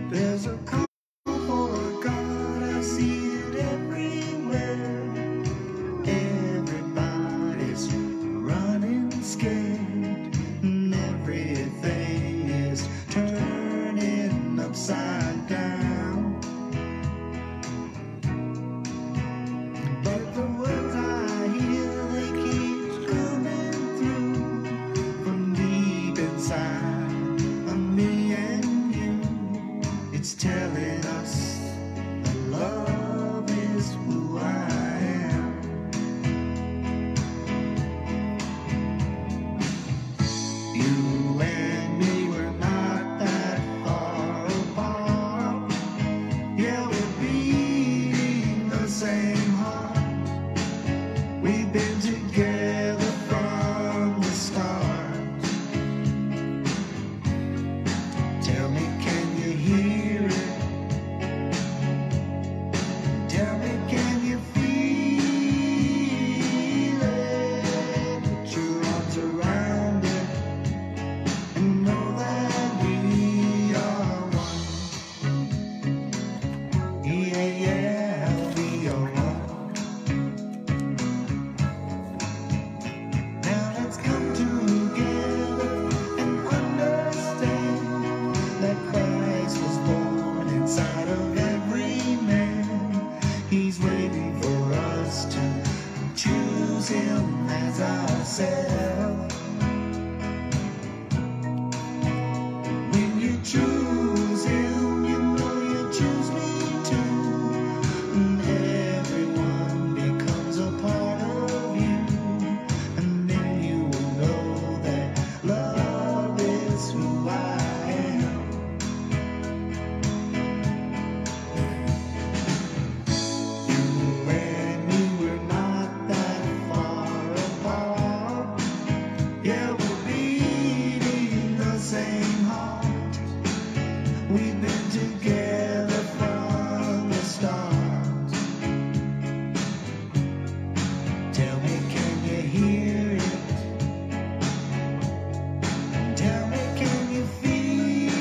There's a call for a God, I see it everywhere. Everybody's running scared, and everything is turning upside down. But the words I hear, they keep coming through from deep inside of me and you. It's telling us that love is who I am. You and me, we're not that far apart. Yeah, we're beating the same heart. We've been together from the start. Tell me, can you hear it? Tell me, can you feel it? Put your arms around it and know that we are one. Yeah, yeah, we are one. Now let's come together and understand that Christ was born inside of every man. He's waiting for us to choose him as ourselves. When you choose him, you know you choose me too. And everyone becomes a part of you. And then you will know that love is who I am. You and me, we're not that far apart. Yeah, we're beating the same heart. We've been together from the start. Tell me, can you hear it? Tell me, can you feel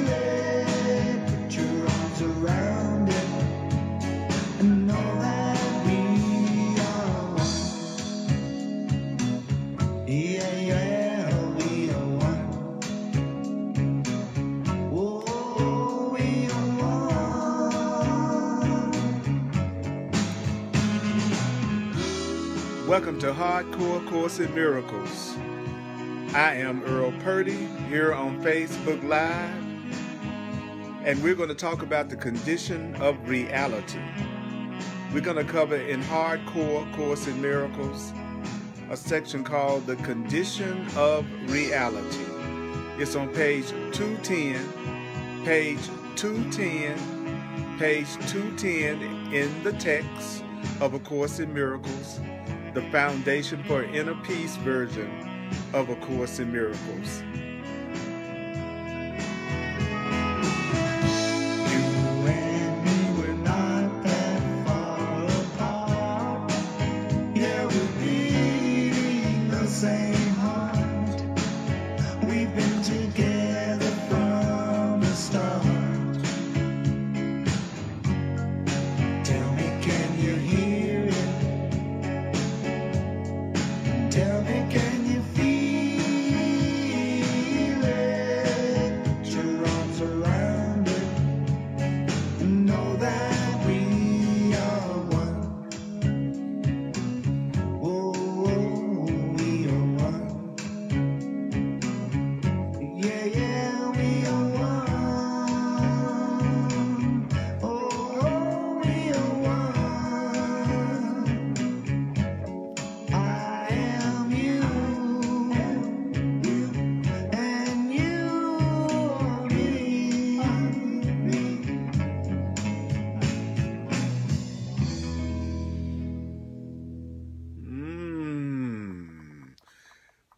it? Put your arms around it and know that we are one. Yeah, yeah, we are one. Oh, we are one. Welcome to Hardcore Course in Miracles. I am Earl Purdy here on Facebook Live, and we're going to talk about the condition of reality. We're going to cover in Hardcore Course in Miracles a section called the condition of reality. It's on page 210, page 210, page 210 in the text of A Course in Miracles, the Foundation for Inner Peace version of A Course in Miracles. You and me, we're not that far apart. Yeah, we're beating the same heart. We've been together from the start. Tell me, can you hear it? Tell me, can you feel it? Put your arms around it and know that we are one. Oh, we are one. Yeah, yeah, we are one. Oh, we are one. I am you, and you are me.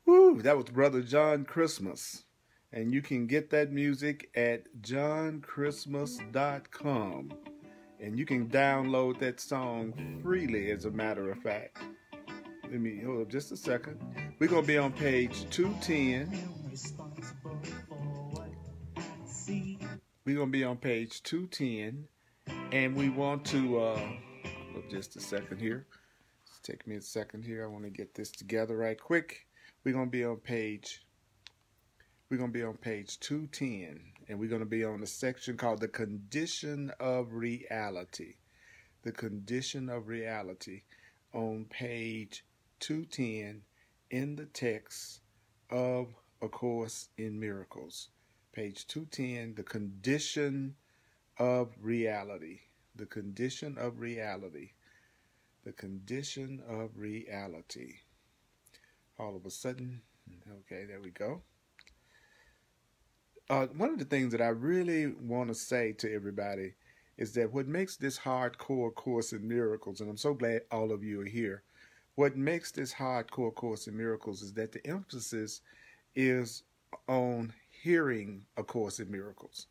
Woo, that was Brother John Christmas. And you can get that music at johnchristmas.com. And you can download that song freely, as a matter of fact. Let me hold up just a second. We're going to be on page 210. Responsible for what I see. We're going to be on page 210, and we want to, just a second here. It's taking me a second here. I want to get this together right quick. We're going to be on page 210, and we're going to be on a section called the condition of reality. The condition of reality on page 210 in the text of A Course in Miracles. Page 210, the condition of reality. The condition of reality. The condition of reality. All of a sudden, okay, there we go. One of the things that I really want to say to everybody is that what makes this hardcore Course in Miracles, and I'm so glad all of you are here, what makes this hardcore Course in Miracles is that the emphasis is on hearing A Course in Miracles.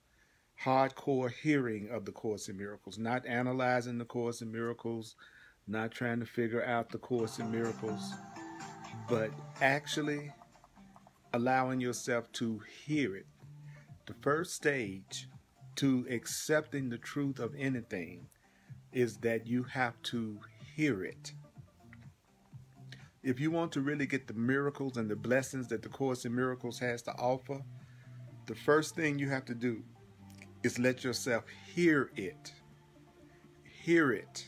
Hardcore hearing of the Course in Miracles, not analyzing the Course in Miracles, not trying to figure out the Course in Miracles, but actually allowing yourself to hear it. The first stage to accepting the truth of anything is that you have to hear it. If you want to really get the miracles and the blessings that the Course in Miracles has to offer, the first thing you have to do is let yourself hear it. Hear it.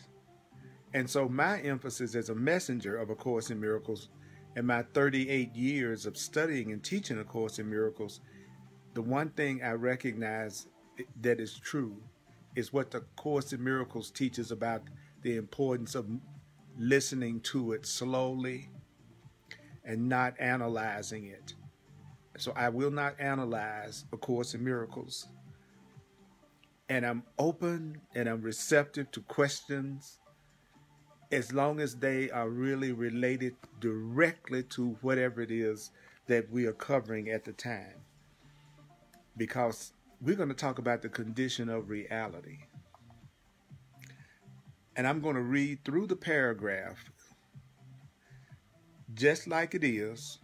And so my emphasis as a messenger of A Course in Miracles and my 38 years of studying and teaching A Course in Miracles, the one thing I recognize that is true is what the Course in Miracles teaches about the importance of listening to it slowly and not analyzing it. So I will not analyze A Course in Miracles. And I'm open and I'm receptive to questions as long as they are really related directly to whatever it is that we are covering at the time. Because we're going to talk about the condition of reality. And I'm going to read through the paragraph just like it is,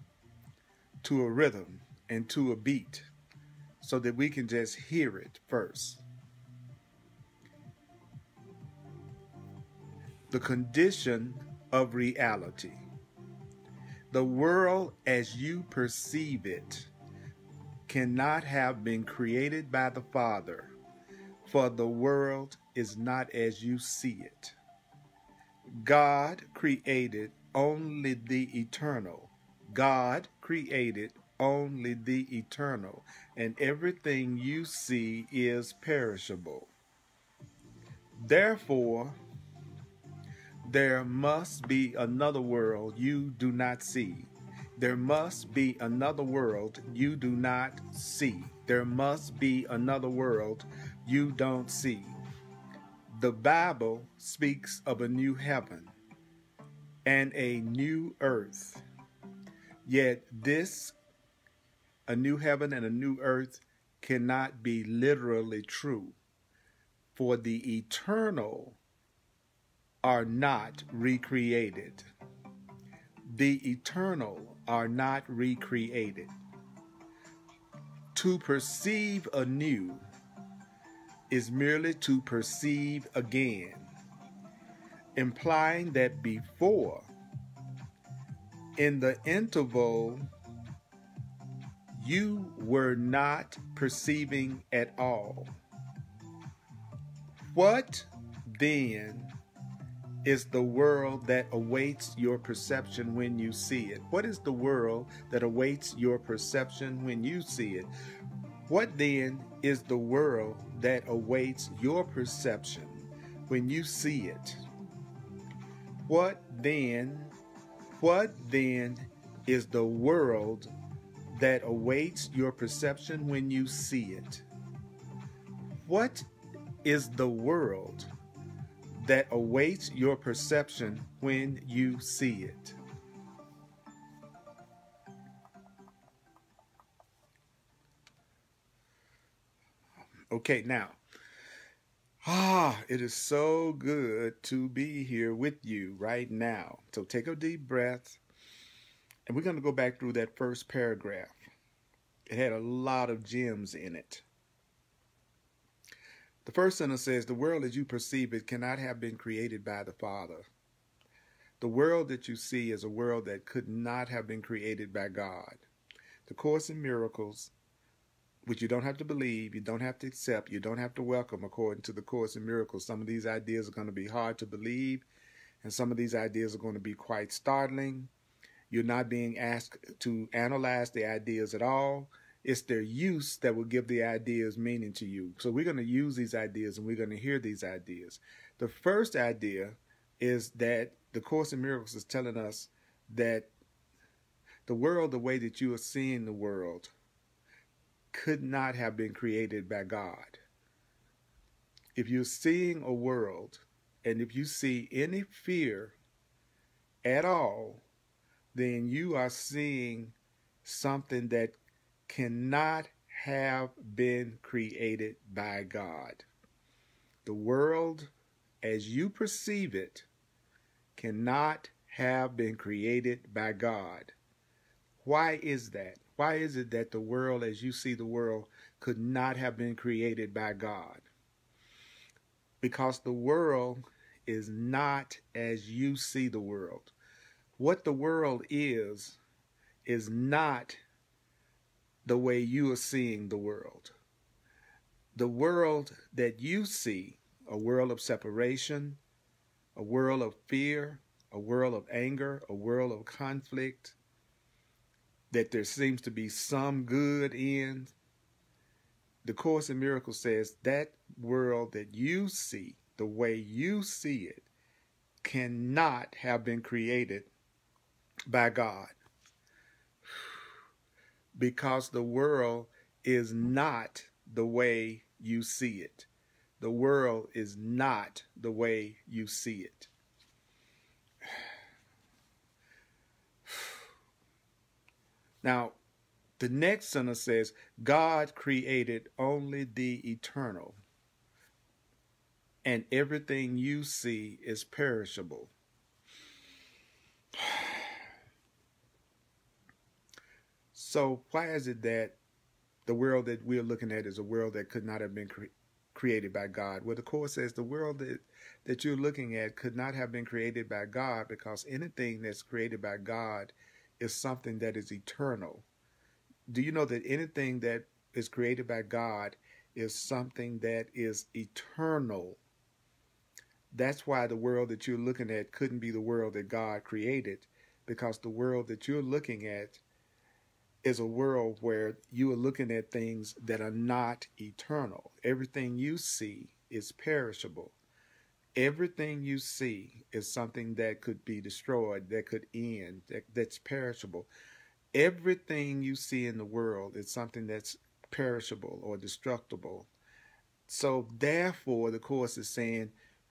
to a rhythm and to a beat, so that we can just hear it first. The condition of reality. The world as you perceive it cannot have been created by the Father, for the world is not as you see it. God created only the eternal. God created only the eternal, and everything you see is perishable. Therefore, there must be another world you do not see. There must be another world you do not see. There must be another world you don't see. The Bible speaks of a new heaven and a new earth. Yet a new heaven and a new earth, cannot be literally true. For the eternal are not recreated. The eternal are not recreated. To perceive anew is merely to perceive again, implying that before, in the interval, you were not perceiving at all. What then is the world that awaits your perception when you see it? What is the world that awaits your perception when you see it? What then is the world that awaits your perception when you see it? What then is the world that awaits your perception when you see it? What is the world that awaits your perception when you see it? Okay, now, it is so good to be here with you right now. So take a deep breath, and we're going to go back through that first paragraph. It had a lot of gems in it. The first sentence says, the world as you perceive it cannot have been created by the Father. The world that you see is a world that could not have been created by God. The Course in Miracles, which you don't have to believe, you don't have to accept, you don't have to welcome, according to the Course in Miracles. Some of these ideas are going to be hard to believe, and some of these ideas are going to be quite startling. You're not being asked to analyze the ideas at all. It's their use that will give the ideas meaning to you. So we're going to use these ideas and we're going to hear these ideas. The first idea is that the Course in Miracles is telling us that the world, the way that you are seeing the world, could not have been created by God. If you're seeing a world and if you see any fear at all, then you are seeing something that cannot have been created by God. The world, as you perceive it, cannot have been created by God. Why is that? Why is it that the world, as you see the world, could not have been created by God? Because the world is not as you see the world. What the world is not the way you are seeing the world. The world that you see, a world of separation, a world of fear, a world of anger, a world of conflict, that there seems to be some good in. The Course in Miracles says that world that you see, the way you see it, cannot have been created by God. Because the world is not the way you see it. The world is not the way you see it. Now, the next sentence says, God created only the eternal, and everything you see is perishable. So why is it that the world that we're looking at is a world that could not have been created by God? Well, the Course says the world that you're looking at could not have been created by God, because anything that's created by God is something that is eternal. Do you know that anything that is created by God is something that is eternal? That's why the world that you're looking at couldn't be the world that God created, because the world that you're looking at is a world where you are looking at things that are not eternal. Everything you see is perishable. Everything you see is something that could be destroyed, that could end, that's perishable. Everything you see in the world is something that's perishable or destructible. So therefore, the Course is saying,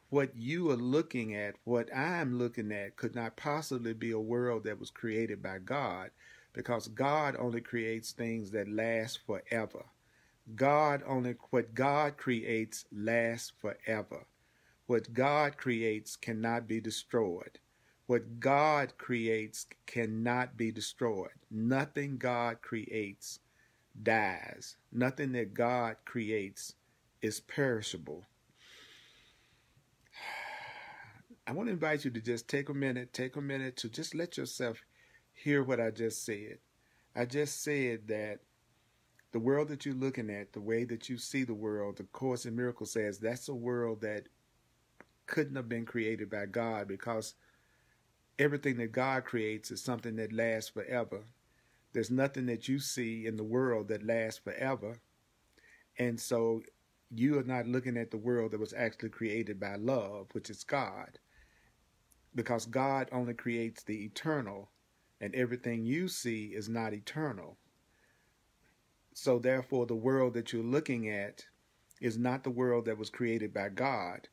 what you are looking at, what I'm looking at, could not possibly be a world that was created by God, because God only creates things that last forever. What God creates lasts forever. What God creates cannot be destroyed. What God creates cannot be destroyed. Nothing God creates dies. Nothing that God creates is perishable. I want to invite you to just take a minute to just let yourself hear what I just said. I just said that the world that you're looking at, the way that you see the world, the Course in Miracles says that's a world that couldn't have been created by God, because everything that God creates is something that lasts forever. There's nothing that you see in the world that lasts forever. And so you are not looking at the world that was actually created by love, which is God, because God only creates the eternal, and everything you see is not eternal. So therefore, the world that you're looking at is not the world that was created by God,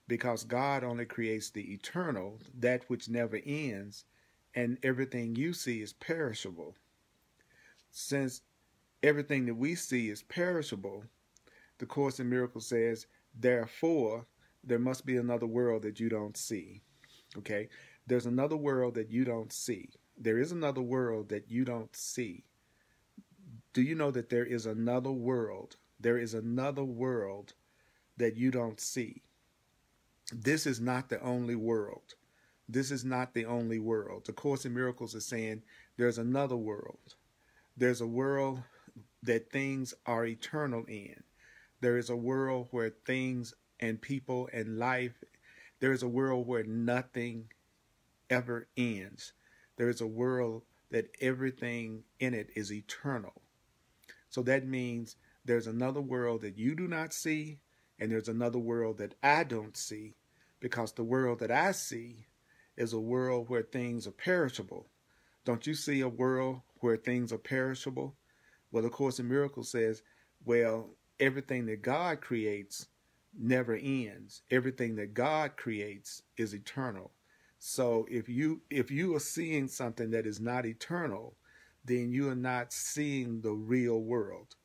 because God only creates the eternal, that which never ends, and everything you see is perishable. Since everything that we see is perishable, the Course in Miracles says, therefore, there must be another world that you don't see. Okay? There's another world that you don't see. There is another world that you don't see. Do you know that there is another world? There is another world that you don't see. This is not the only world. This is not the only world. The Course in Miracles is saying there's another world. There's a world that things are eternal in. There is a world where things and people and life, there is a world where nothing ever ends. There is a world that everything in it is eternal. So that means there's another world that you do not see, and there's another world that I don't see, because the world that I see is a world where things are perishable. Don't you see a world where things are perishable? Well, the Course in Miracles says, well, everything that God creates never ends. Everything that God creates is eternal. So if you are seeing something that is not eternal, then you are not seeing the real world.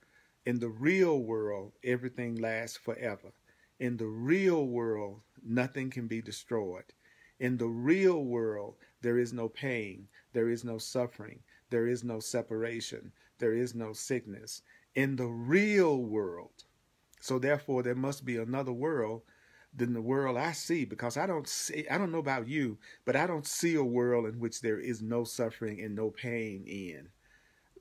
In the real world, everything lasts forever. In the real world, nothing can be destroyed. In the real world, there is no pain, there is no suffering, there is no separation, there is no sickness. In the real world. So therefore, there must be another world than the world I see, because I don't know about you, but I don't see a world in which there is no suffering and no pain in,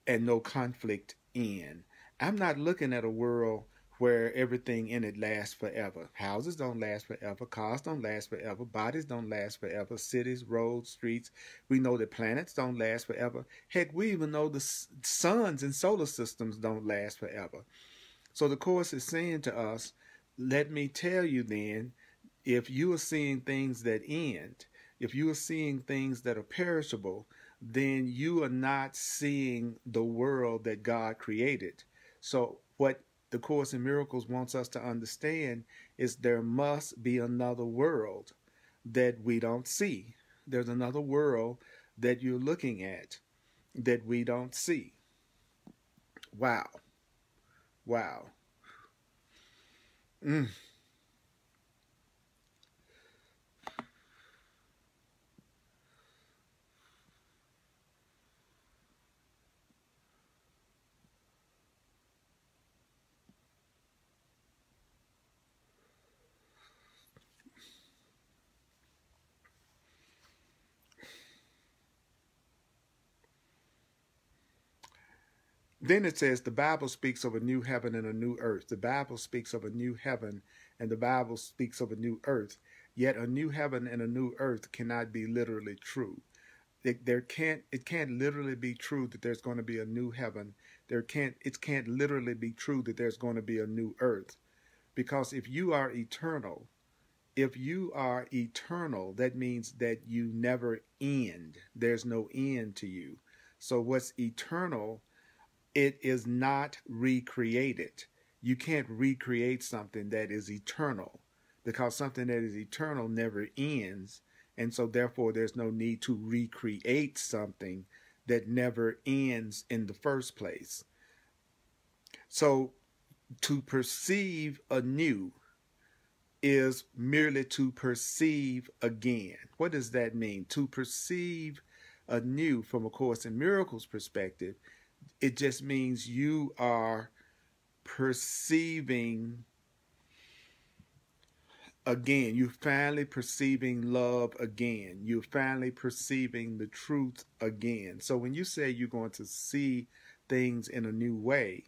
and no conflict in. I'm not looking at a world where everything in it lasts forever. Houses don't last forever. Cars don't last forever. Bodies don't last forever. Cities, roads, streets. We know that planets don't last forever. Heck, we even know the suns and solar systems don't last forever. So the Course is saying to us, let me tell you then, if you are seeing things that end, if you are seeing things that are perishable, then you are not seeing the world that God created. So what the Course in Miracles wants us to understand is there must be another world that we don't see. There's another world that you're looking at that we don't see. Wow. Wow. Then it says the Bible speaks of a new heaven and a new earth. The Bible speaks of a new heaven and the Bible speaks of a new earth. Yet a new heaven and a new earth cannot be literally true. It can't literally be true that there's going to be a new heaven. It can't literally be true that there's going to be a new earth. Because if you are eternal, that means that you never end. There's no end to you. So what's eternal, it is not recreated. You can't recreate something that is eternal, because something that is eternal never ends. And so therefore there's no need to recreate something that never ends in the first place. So to perceive anew is merely to perceive again. What does that mean? To perceive anew from a Course in Miracles perspective, it just means you are perceiving again. You're finally perceiving love again. You're finally perceiving the truth again. So when you say you're going to see things in a new way,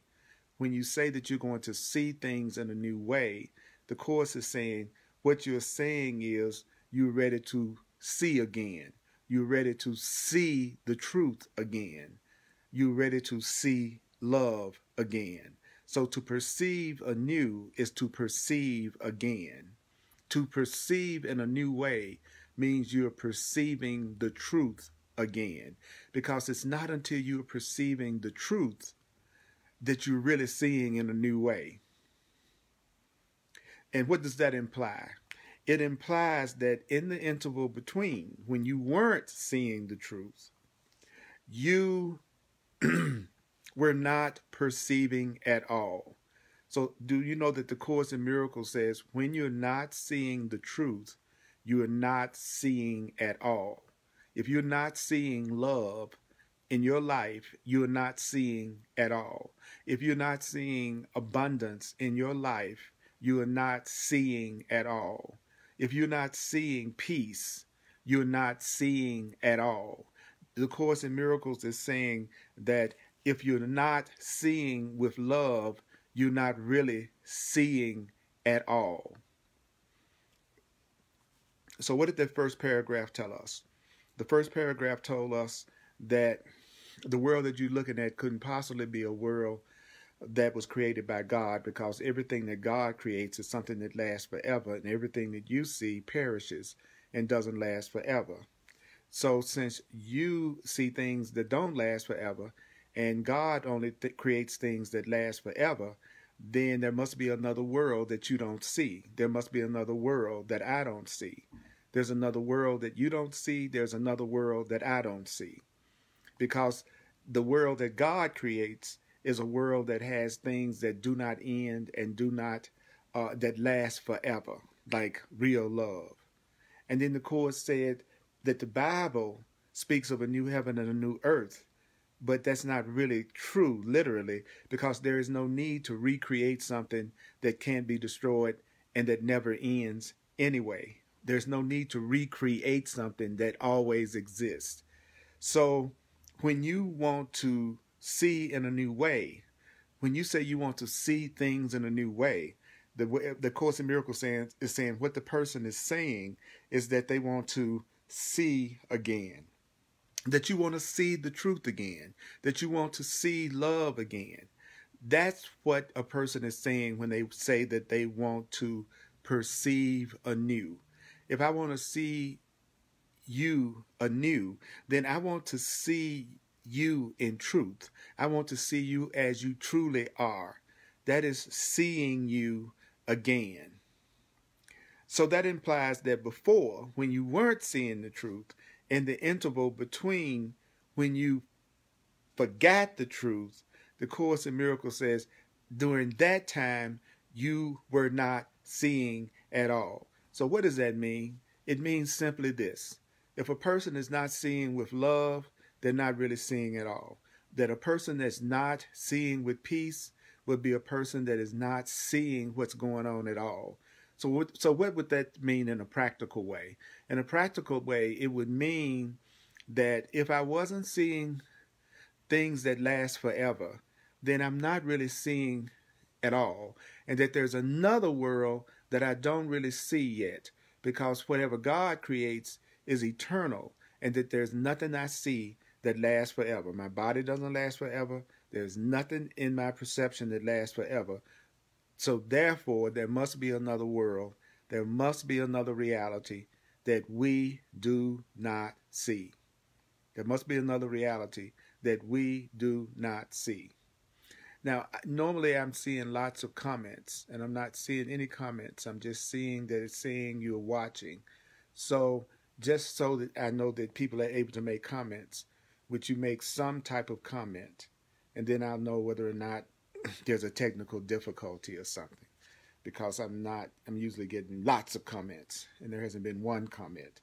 when you say that you're going to see things in a new way, the Course is saying what you're saying is you're ready to see again. You're ready to see the truth again. You're ready to see love again. So to perceive anew is to perceive again. To perceive in a new way means you're perceiving the truth again. Because it's not until you're perceiving the truth that you're really seeing in a new way. And what does that imply? It implies that in the interval between when you weren't seeing the truth, you were not perceiving at all. So do you know that the Course in Miracles says when you're not seeing the truth, you are not seeing at all. If you're not seeing love in your life, you're not seeing at all. If you're not seeing abundance in your life, you are not seeing at all. If you're not seeing peace, you're not seeing at all. The Course in Miracles is saying that if you're not seeing with love, you're not really seeing at all. So what did that first paragraph tell us? The first paragraph told us that the world that you're looking at couldn't possibly be a world that was created by God, because everything that God creates is something that lasts forever, and everything that you see perishes and doesn't last forever. So since you see things that don't last forever, and God only creates things that last forever, then there must be another world that you don't see. There must be another world that I don't see. There's another world that you don't see. There's another world that I don't see. Because the world that God creates is a world that has things that do not end and do not, that last forever, like real love. And then the Course said that the Bible speaks of a new heaven and a new earth, but that's not really true, literally, because there is no need to recreate something that can't be destroyed and that never ends anyway. There's no need to recreate something that always exists. So when you want to see in a new way, when you say you want to see things in a new way, the Course in Miracles is saying what the person is saying is that they want to see again, that you want to see the truth again, that you want to see love again. That's what a person is saying when they say that they want to perceive anew. If I want to see you anew, then I want to see you in truth. I want to see you as you truly are. That is seeing you again. So that implies that before, when you weren't seeing the truth, in the interval between when you forgot the truth, the Course in Miracles says during that time you were not seeing at all. So what does that mean? It means simply this. If a person is not seeing with love, they're not really seeing at all. That a person that's not seeing with peace would be a person that is not seeing what's going on at all. So what would that mean in a practical way? In a practical way, it would mean that if I wasn't seeing things that last forever, then I'm not really seeing at all. And that there's another world that I don't really see yet, because whatever God creates is eternal, and that there's nothing I see that lasts forever. My body doesn't last forever. There's nothing in my perception that lasts forever. So therefore, there must be another world. There must be another reality that we do not see. There must be another reality that we do not see. Now, normally I'm seeing lots of comments, and I'm not seeing any comments. I'm just seeing that it's saying you're watching. So just so that I know that people are able to make comments, would you make some type of comment? And then I'll know whether or not there's a technical difficulty or something. Because I'm usually getting lots of comments, and there hasn't been one comment.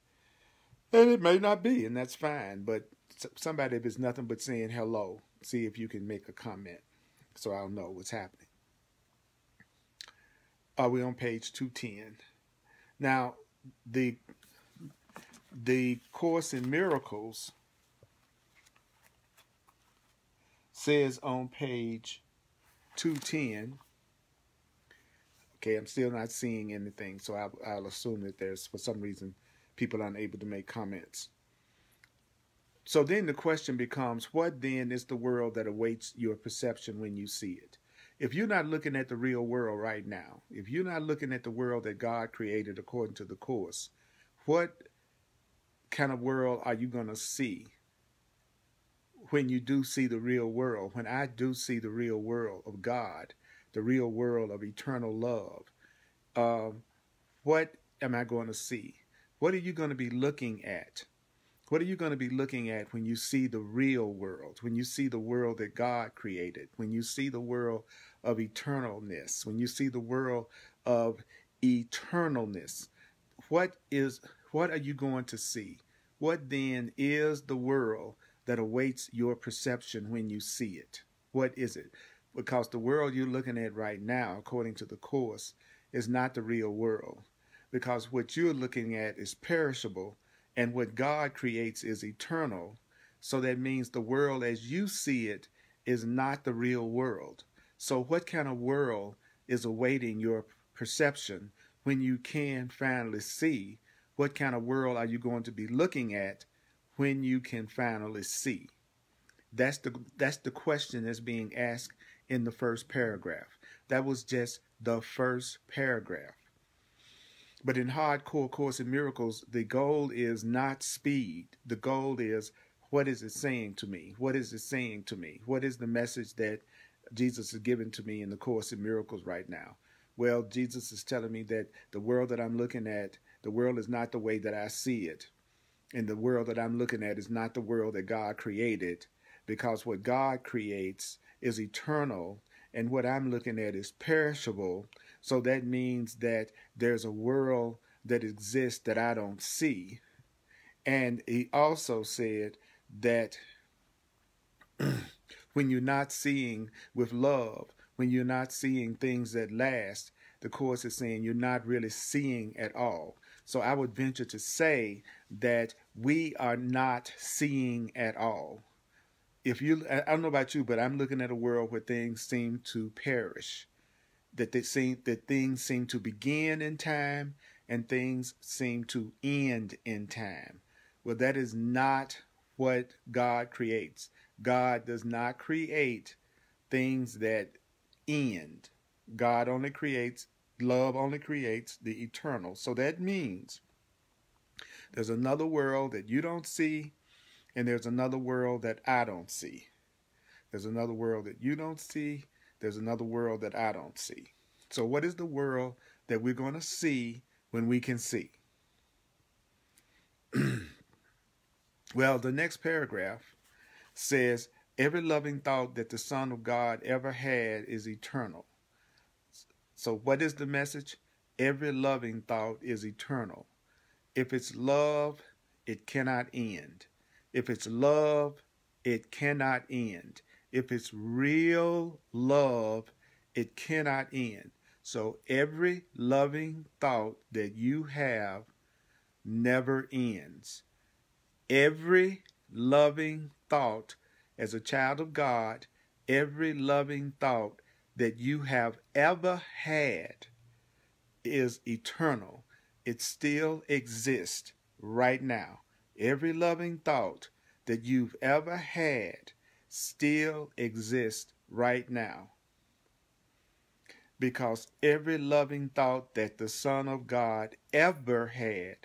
And it may not be, and that's fine. But somebody, if it's nothing but saying hello, see if you can make a comment so I'll know what's happening. Are we on page 210? Now, the Course in Miracles says on page 210, okay, I'm still not seeing anything, so I'll assume that there's, for some reason, people unable to make comments. So then the question becomes, what then is the world that awaits your perception when you see it? If you're not looking at the real world right now, if you're not looking at the world that God created according to the Course, what kind of world are you going to see when you do see the real world? When I do see the real world of God, the real world of eternal love, what am I going to see? What are you going to be looking at? What are you going to be looking at when you see the real world, when you see the world that God created, when you see the world of eternalness, when you see the world of eternalness? What are you going to see? What then is the world that awaits your perception when you see it? What is it? Because the world you're looking at right now, according to the Course, is not the real world, because what you're looking at is perishable, and what God creates is eternal. So that means the world as you see it is not the real world. So what kind of world is awaiting your perception when you can finally see? What kind of world are you going to be looking at when you can finally see? That's the question that's being asked in the first paragraph. That was just the first paragraph. But in Hardcore Course in Miracles, the goal is not speed. The goal is, what is it saying to me? What is it saying to me? What is the message that Jesus is giving to me in the Course in Miracles right now? Well, Jesus is telling me that the world that I'm looking at, the world is not the way that I see it. And the world that I'm looking at is not the world that God created, because what God creates is eternal, and what I'm looking at is perishable. So that means that there's a world that exists that I don't see. And he also said that when you're not seeing with love, when you're not seeing things that last, the Course is saying you're not really seeing at all. So I would venture to say that we are not seeing at all. I don't know about you, but I'm looking at a world where things seem to perish, that things seem to begin in time and things seem to end in time. Well, that is not what God creates. God does not create things that end. God only creates, love only creates the eternal. So that means there's another world that you don't see, and there's another world that I don't see. There's another world that you don't see. There's another world that I don't see. So what is the world that we're going to see when we can see? Well, the next paragraph says, every loving thought that the Son of God ever had is eternal. So what is the message? Every loving thought is eternal. If it's love, it cannot end. If it's love, it cannot end. If it's real love, it cannot end. So every loving thought that you have never ends. Every loving thought as a child of God, every loving thought that you have ever had is eternal. It still exists right now. Every loving thought that you've ever had still exists right now. Because every loving thought that the Son of God ever had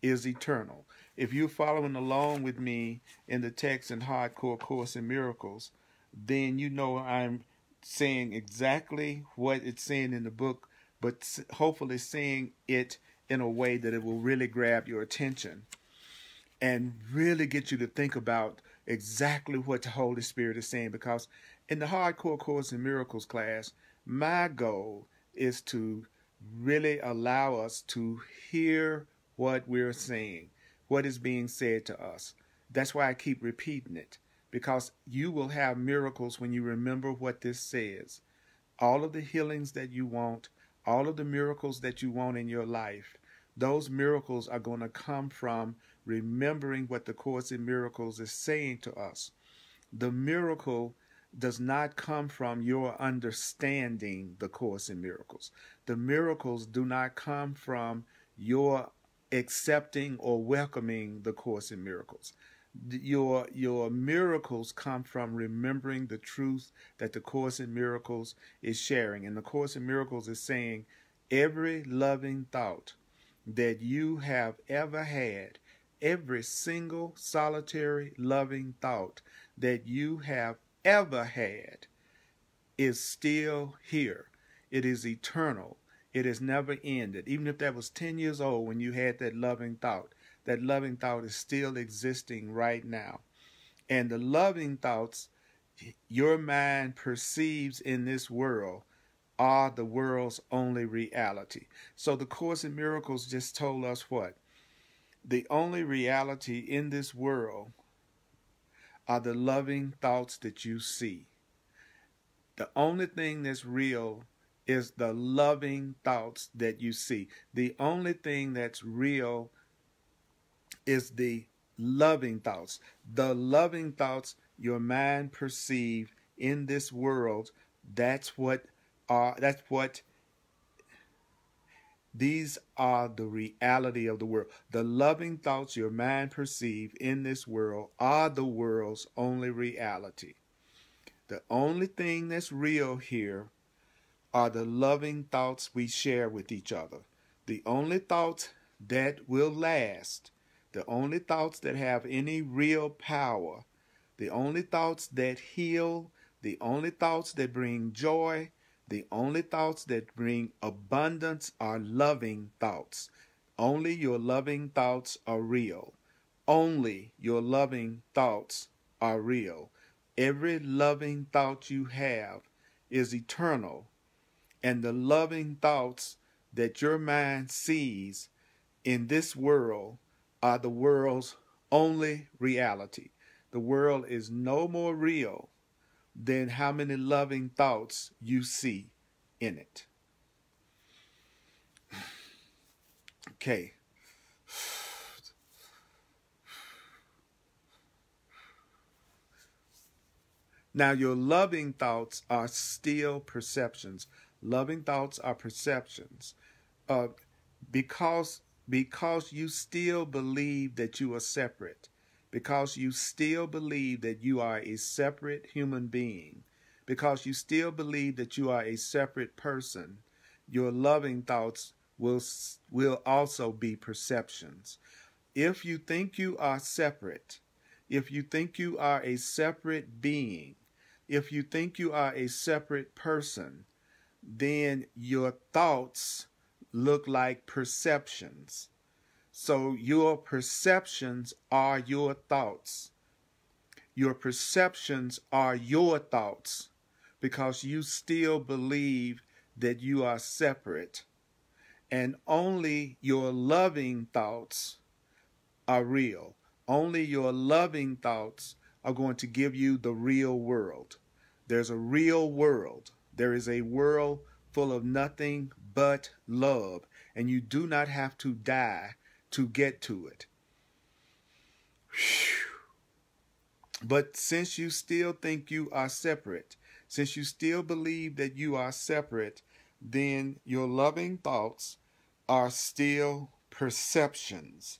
is eternal. If you're following along with me in the text in Hardcore Course in Miracles, then you know I'm saying exactly what it's saying in the book, but hopefully saying it in a way that it will really grab your attention and really get you to think about exactly what the Holy Spirit is saying. Because in the Hardcore Course in Miracles class, my goal is to really allow us to hear what we're saying, what is being said to us. That's why I keep repeating it, because you will have miracles when you remember what this says. All of the healings that you want, all of the miracles that you want in your life, those miracles are going to come from remembering what the Course in Miracles is saying to us. The miracle does not come from your understanding the Course in Miracles. The miracles do not come from your accepting or welcoming the Course in Miracles. Your miracles come from remembering the truth that the Course in Miracles is sharing. And the Course in Miracles is saying every loving thought that you have ever had, every single solitary loving thought that you have ever had is still here. It is eternal. It has never ended. Even if that was 10 years old when you had that loving thought is still existing right now. And the loving thoughts your mind perceives in this world are the world's only reality. So the Course in Miracles just told us what? The only reality in this world are the loving thoughts that you see. The only thing that's real is the loving thoughts that you see. The only thing that's real is the loving thoughts. The loving thoughts your mind perceive in this world, that's what these are the reality of the world. The loving thoughts your mind perceive in this world are the world's only reality. The only thing that's real here are the loving thoughts we share with each other. The only thoughts that will last, the only thoughts that have any real power, the only thoughts that heal, the only thoughts that bring joy, the only thoughts that bring abundance are loving thoughts. Only your loving thoughts are real. Only your loving thoughts are real. Every loving thought you have is eternal, and the loving thoughts that your mind sees in this world are the world's only reality. The world is no more real than how many loving thoughts you see in it. Okay. Now, your loving thoughts are still perceptions. Loving thoughts are perceptions. Because you still believe that you are separate. Because you still believe that you are a separate human being. Because you still believe that you are a separate person. Your loving thoughts will also be perceptions. If you think you are separate, if you think you are a separate being, if you think you are a separate person, then your thoughts look like perceptions. So your perceptions are your thoughts. Your perceptions are your thoughts because you still believe that you are separate. And only your loving thoughts are real. Only your loving thoughts are going to give you the real world. There's a real world. There is a world full of nothing but love, and you do not have to die to get to it. But since you still think you are separate, since you still believe that you are separate, then your loving thoughts are still perceptions.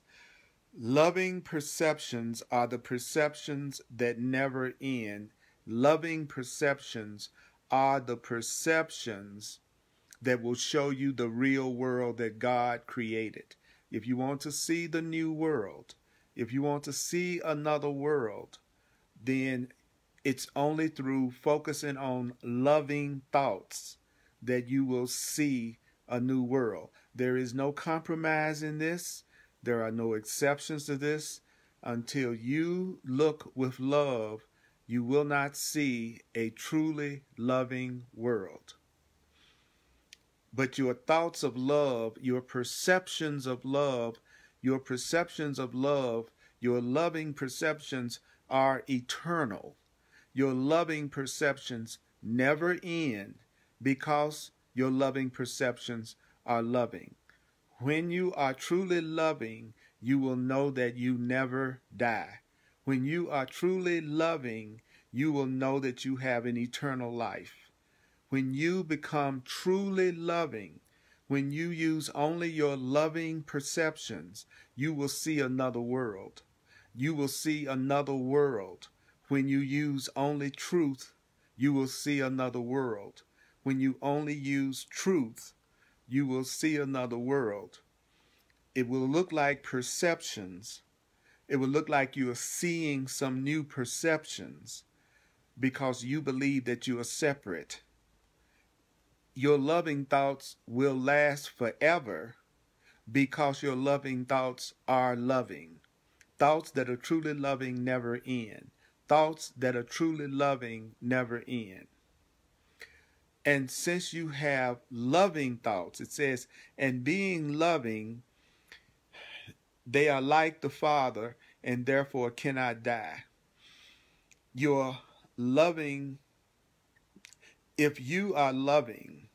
Loving perceptions are the perceptions that never end. Loving perceptions are the perceptions that will show you the real world that God created. If you want to see the new world, if you want to see another world, then it's only through focusing on loving thoughts that you will see a new world. There is no compromise in this. There are no exceptions to this. Until you look with love, you will not see a truly loving world. But your thoughts of love, your perceptions of love, your loving perceptions are eternal. Your loving perceptions never end because your loving perceptions are loving. When you are truly loving, you will know that you never die. When you are truly loving, you will know that you have an eternal life. When you become truly loving, when you use only your loving perceptions, you will see another world. You will see another world. When you use only truth, you will see another world. When you only use truth, you will see another world. It will look like perceptions. It will look like you are seeing some new perceptions because you believe that you are separate. Your loving thoughts will last forever because your loving thoughts are loving. Thoughts that are truly loving never end. Thoughts that are truly loving never end. And since you have loving thoughts, it says, and being loving, they are like the Father and therefore cannot die. You're loving. If you are loving,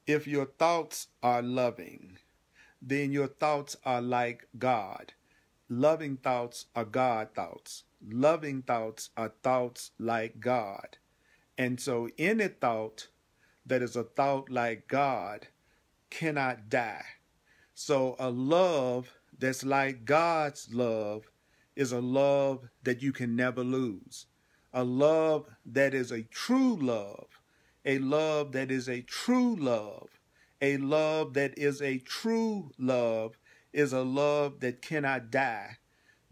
If your thoughts are loving, then your thoughts are like God. Loving thoughts are God thoughts. Loving thoughts are thoughts like God. And so any thought that is a thought like God cannot die. So a love that's like God's love is a love that you can never lose. A love that is a true love. A love that is a true love. A love that is a true love is a love that cannot die,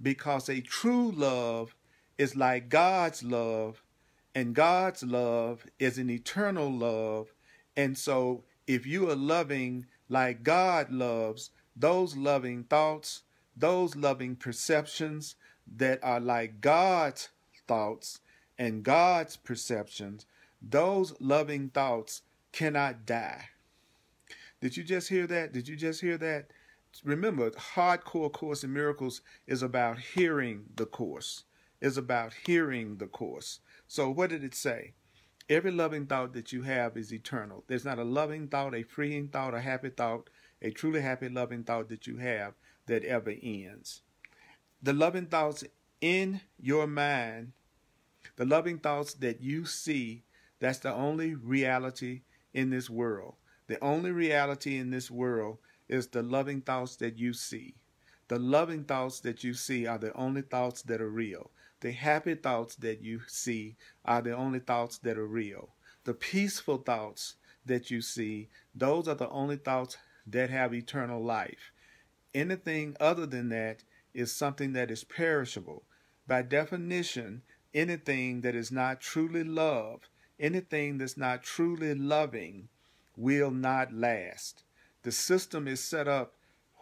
because a true love is like God's love, and God's love is an eternal love. And so if you are loving like God loves, those loving thoughts, those loving perceptions that are like God's thoughts and God's perceptions, those loving thoughts cannot die. Did you just hear that? Did you just hear that? Remember, hardcore Course in Miracles is about hearing the Course. Is about hearing the Course. So what did it say? Every loving thought that you have is eternal. There's not a loving thought, a freeing thought, a happy thought, a truly happy, loving thought that you have that ever ends. The loving thoughts in your mind, the loving thoughts that you see, that's the only reality in this world. The only reality in this world is the loving thoughts that you see. The loving thoughts that you see are the only thoughts that are real. The happy thoughts that you see are the only thoughts that are real. The peaceful thoughts that you see, those are the only thoughts that have eternal life. Anything other than that is something that is perishable. By definition, anything that is not truly love, anything that's not truly loving, will not last. The system is set up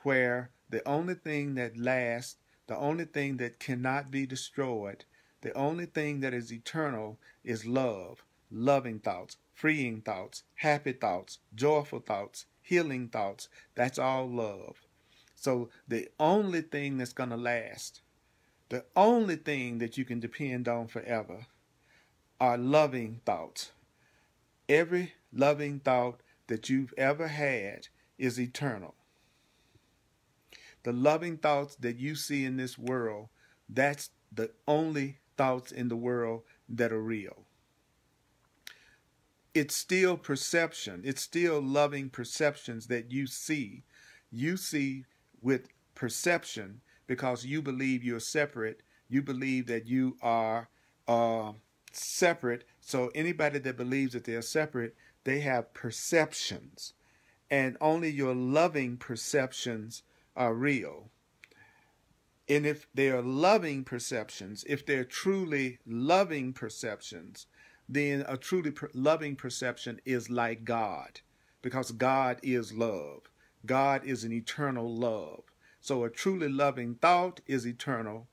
where the only thing that lasts, the only thing that cannot be destroyed, the only thing that is eternal is love, loving thoughts, freeing thoughts, happy thoughts, joyful thoughts, healing thoughts. That's all love. So the only thing that's going to last, the only thing that you can depend on forever are loving thoughts. Every loving thought that you've ever had is eternal. The loving thoughts that you see in this world, that's the only thoughts in the world that are real. It's still perception. It's still loving perceptions that you see. You see with perception because you believe you're separate. You believe that you are separate. So anybody that believes that they're separate, they have perceptions. And only your loving perceptions are real. And if they are loving perceptions, if they're truly loving perceptions, then a truly loving perception is like God, because God is love. God is an eternal love. So a truly loving thought is eternal,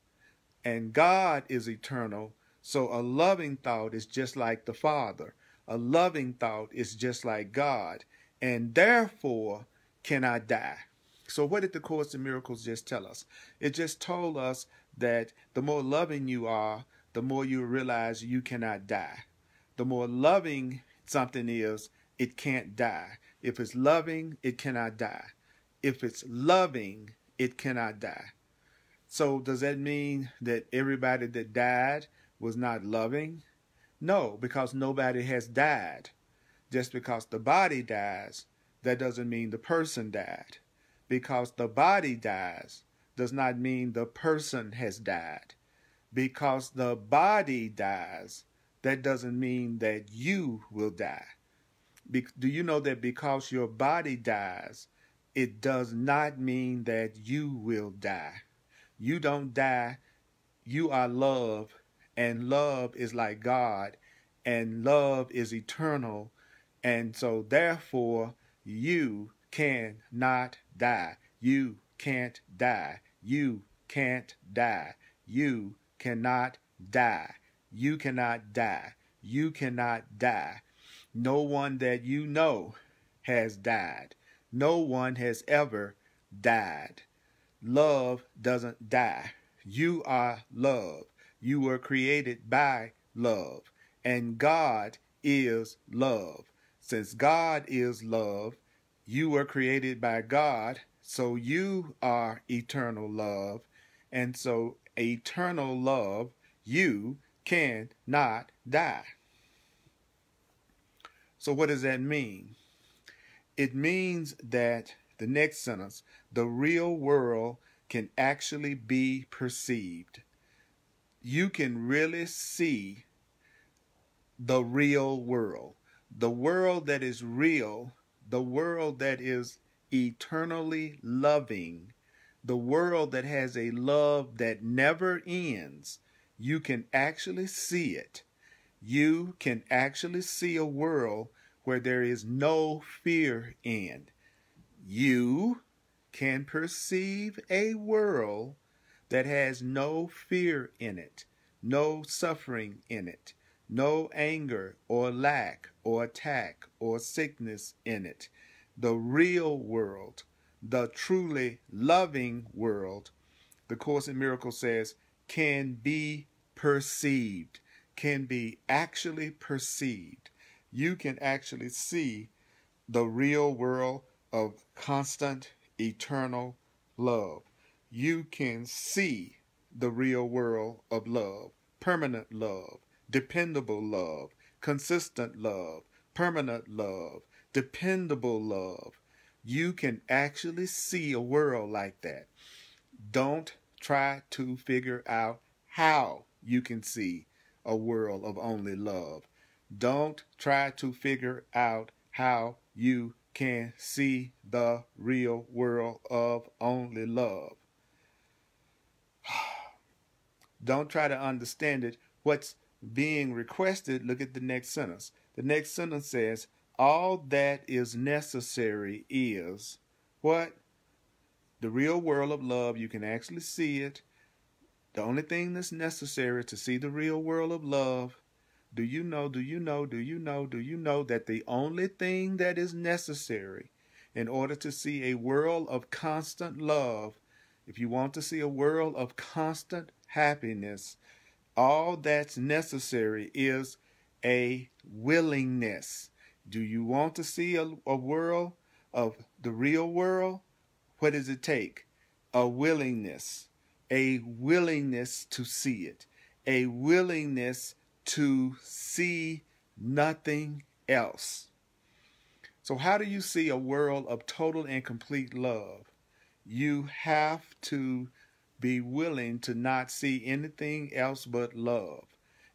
and God is eternal. So a loving thought is just like the Father. A loving thought is just like God, and therefore cannot die. So what did the Course in Miracles just tell us? It just told us that the more loving you are, the more you realize you cannot die. The more loving something is, it can't die. If it's loving, it cannot die. If it's loving, it cannot die. So does that mean that everybody that died was not loving? No, because nobody has died. Just because the body dies, that doesn't mean the person died. Because the body dies does not mean the person has died. Because the body dies, that doesn't mean that you will die. Do you know that because your body dies, it does not mean that you will die? You don't die. You are love, and love is like God, and love is eternal. And so therefore, you cannot die. You can't die. You can't die. You cannot die. You cannot die. You cannot die. No one that you know has died. No one has ever died. Love doesn't die. You are love. You were created by love. And God is love. Since God is love, you were created by God, so you are eternal love. And so eternal love, you cannot die. So what does that mean? It means that the next sentence, the real world can actually be perceived. You can really see the real world. The world that is real, the world that is eternally loving, the world that has a love that never ends. You can actually see it. You can actually see a world where there is no fear in. You can perceive a world that has no fear in it, no suffering in it, no anger or lack or attack or sickness in it. The real world, the truly loving world, the Course in Miracles says, can be perceived, can be actually perceived. You can actually see the real world of constant, eternal love. You can see the real world of love, permanent love, dependable love, consistent love, permanent love, dependable love. You can actually see a world like that. Don't try to figure out how you can see a world of only love. Don't try to figure out how you can see the real world of only love. Don't try to understand it. What's being requested, look at the next sentence. The next sentence says, all that is necessary is what? The real world of love. You can actually see it. The only thing that's necessary to see the real world of love, do you know that the only thing that is necessary in order to see a world of constant love, if you want to see a world of constant happiness, all that's necessary is a willingness. Do you want to see a world of the real world? What does it take? A willingness to see it, a willingness to see nothing else. So how do you see a world of total and complete love? You have to be willing to not see anything else but love.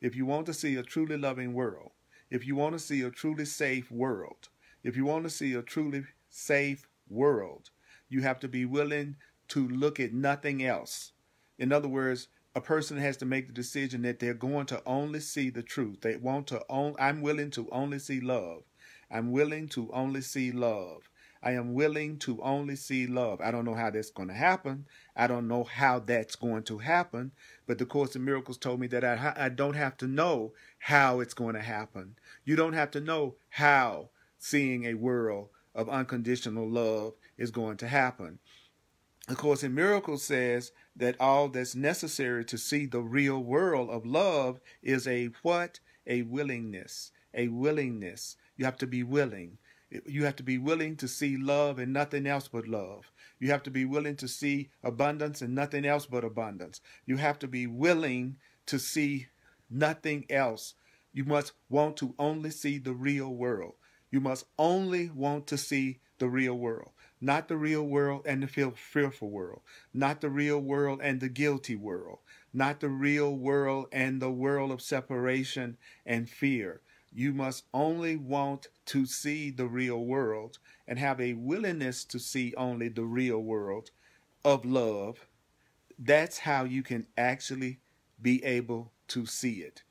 If you want to see a truly loving world, if you want to see a truly safe world, if you want to see a truly safe world, you have to be willing to look at nothing else. In other words, a person has to make the decision that they're going to only see the truth. They want to I'm willing to only see love. I'm willing to only see love. I am willing to only see love. I don't know how that's going to happen. I don't know how that's going to happen. But the Course in Miracles told me that I don't have to know how it's going to happen. You don't have to know how seeing a world of unconditional love is going to happen. The Course in Miracles says that all that's necessary to see the real world of love is a what? A willingness. A willingness. You have to be willing. You have to be willing to see love and nothing else but love. You have to be willing to see abundance and nothing else but abundance. You have to be willing to see nothing else. You must want to only see the real world. You must only want to see the real world. Not the real world and the fearful world. Not the real world and the guilty world. Not the real world and the world of separation and fear. You must only want to see the real world and have a willingness to see only the real world of love. That's how you can actually be able to see it.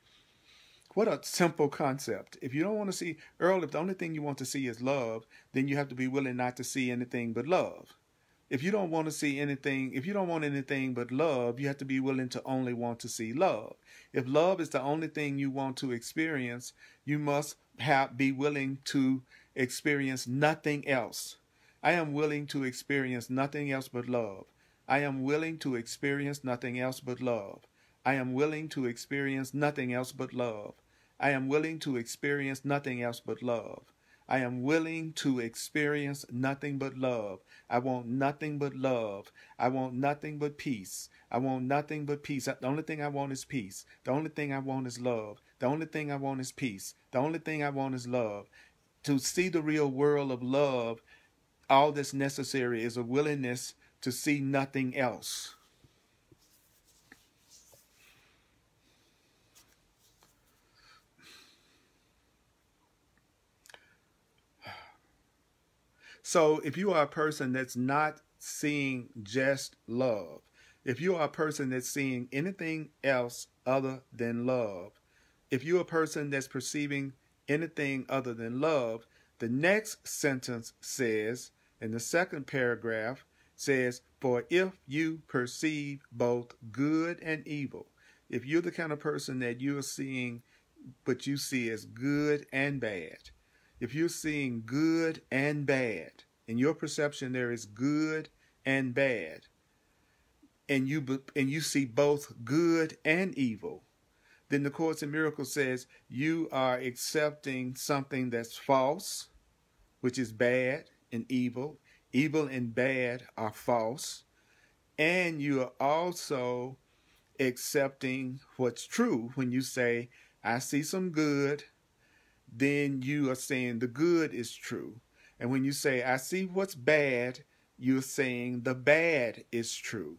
What a simple concept. If you don't want to see, Earl, if the only thing you want to see is love, then you have to be willing not to see anything but love. If you don't want to see anything, if you don't want anything but love, you have to be willing to only want to see love. If love is the only thing you want to experience, you must be willing to experience nothing else. I am willing to experience nothing else but love. I am willing to experience nothing else but love. I am willing to experience nothing else but love. I am willing to experience nothing else but love. I am willing to experience nothing but love. I want nothing but love. I want nothing but peace. I want nothing but peace. The only thing I want is peace. The only thing I want is love. The only thing I want is peace. The only thing I want is love. To see the real world of love, all that's necessary is a willingness to see nothing else. So if you are a person that's not seeing just love, if you are a person that's seeing anything else other than love, if you're a person that's perceiving anything other than love, the next sentence says, in the second paragraph, says, for if you perceive both good and evil, if you're the kind of person that you're seeing what you see as good and bad, if you're seeing good and bad, in your perception there is good and bad, and you see both good and evil, then the Course in Miracles says you are accepting something that's false, which is bad and evil. Evil and bad are false. And you are also accepting what's true. When you say, I see some good, then you are saying the good is true. And when you say, I see what's bad, you're saying the bad is true.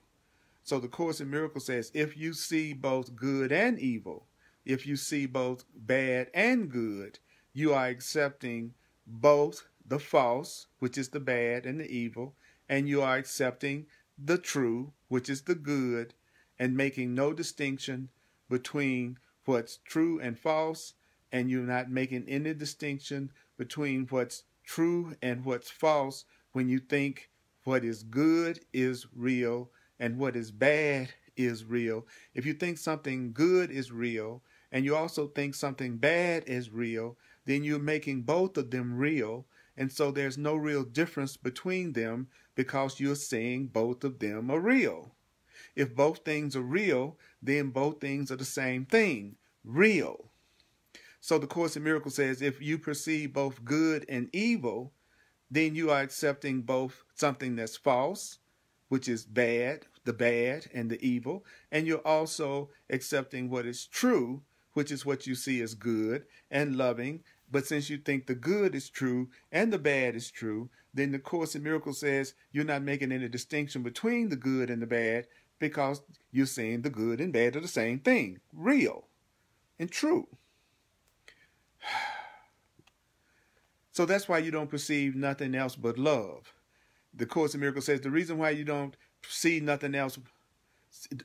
So the Course in Miracles says, if you see both good and evil, if you see both bad and good, you are accepting both the false, which is the bad and the evil, and you are accepting the true, which is the good, and making no distinction between what's true and false, and you're not making any distinction between what's true and what's false when you think what is good is real and what is bad is real. If you think something good is real and you also think something bad is real, then you're making both of them real, and so there's no real difference between them because you're saying both of them are real. If both things are real, then both things are the same thing, real. So the Course in Miracles says if you perceive both good and evil, then you are accepting both something that's false, which is bad, the bad and the evil, and you're also accepting what is true, which is what you see as good and loving. But since you think the good is true and the bad is true, then the Course in Miracles says you're not making any distinction between the good and the bad because you're saying the good and bad are the same thing, real and true. So that's why you don't perceive nothing else but love. The Course in Miracles says the reason why you don't see nothing else,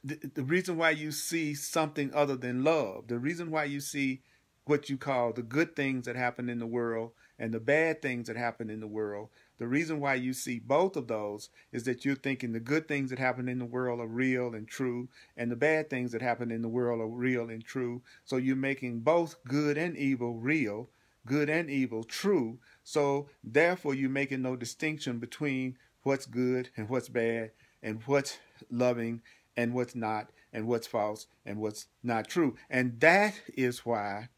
the reason why you see something other than love, the reason why you see what you call the good things that happen in the world and the bad things that happen in the world, the reason why you see both of those is that you're thinking the good things that happen in the world are real and true, and the bad things that happen in the world are real and true. So you're making both good and evil real, good and evil true. So therefore you're making no distinction between what's good and what's bad and what's loving and what's not and what's false and what's not true. And that is why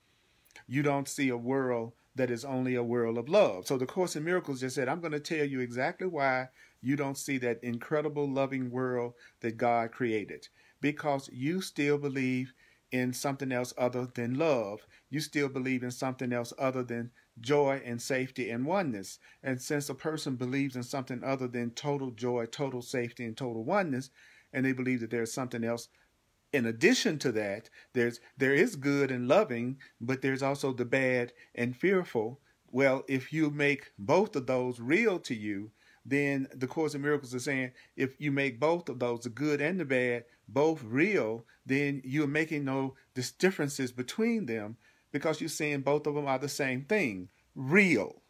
you don't see a world that is only a world of love. So the Course in Miracles just said, I'm going to tell you exactly why you don't see that incredible loving world that God created. Because you still believe in something else other than love. You still believe in something else other than joy and safety and oneness. And since a person believes in something other than total joy, total safety, and total oneness, and they believe that there's something else in addition to that, there is good and loving, but there's also the bad and fearful. Well, if you make both of those real to you, then the Course in Miracles is saying if you make both of those, the good and the bad, both real, then you're making no differences between them because you're saying both of them are the same thing, real.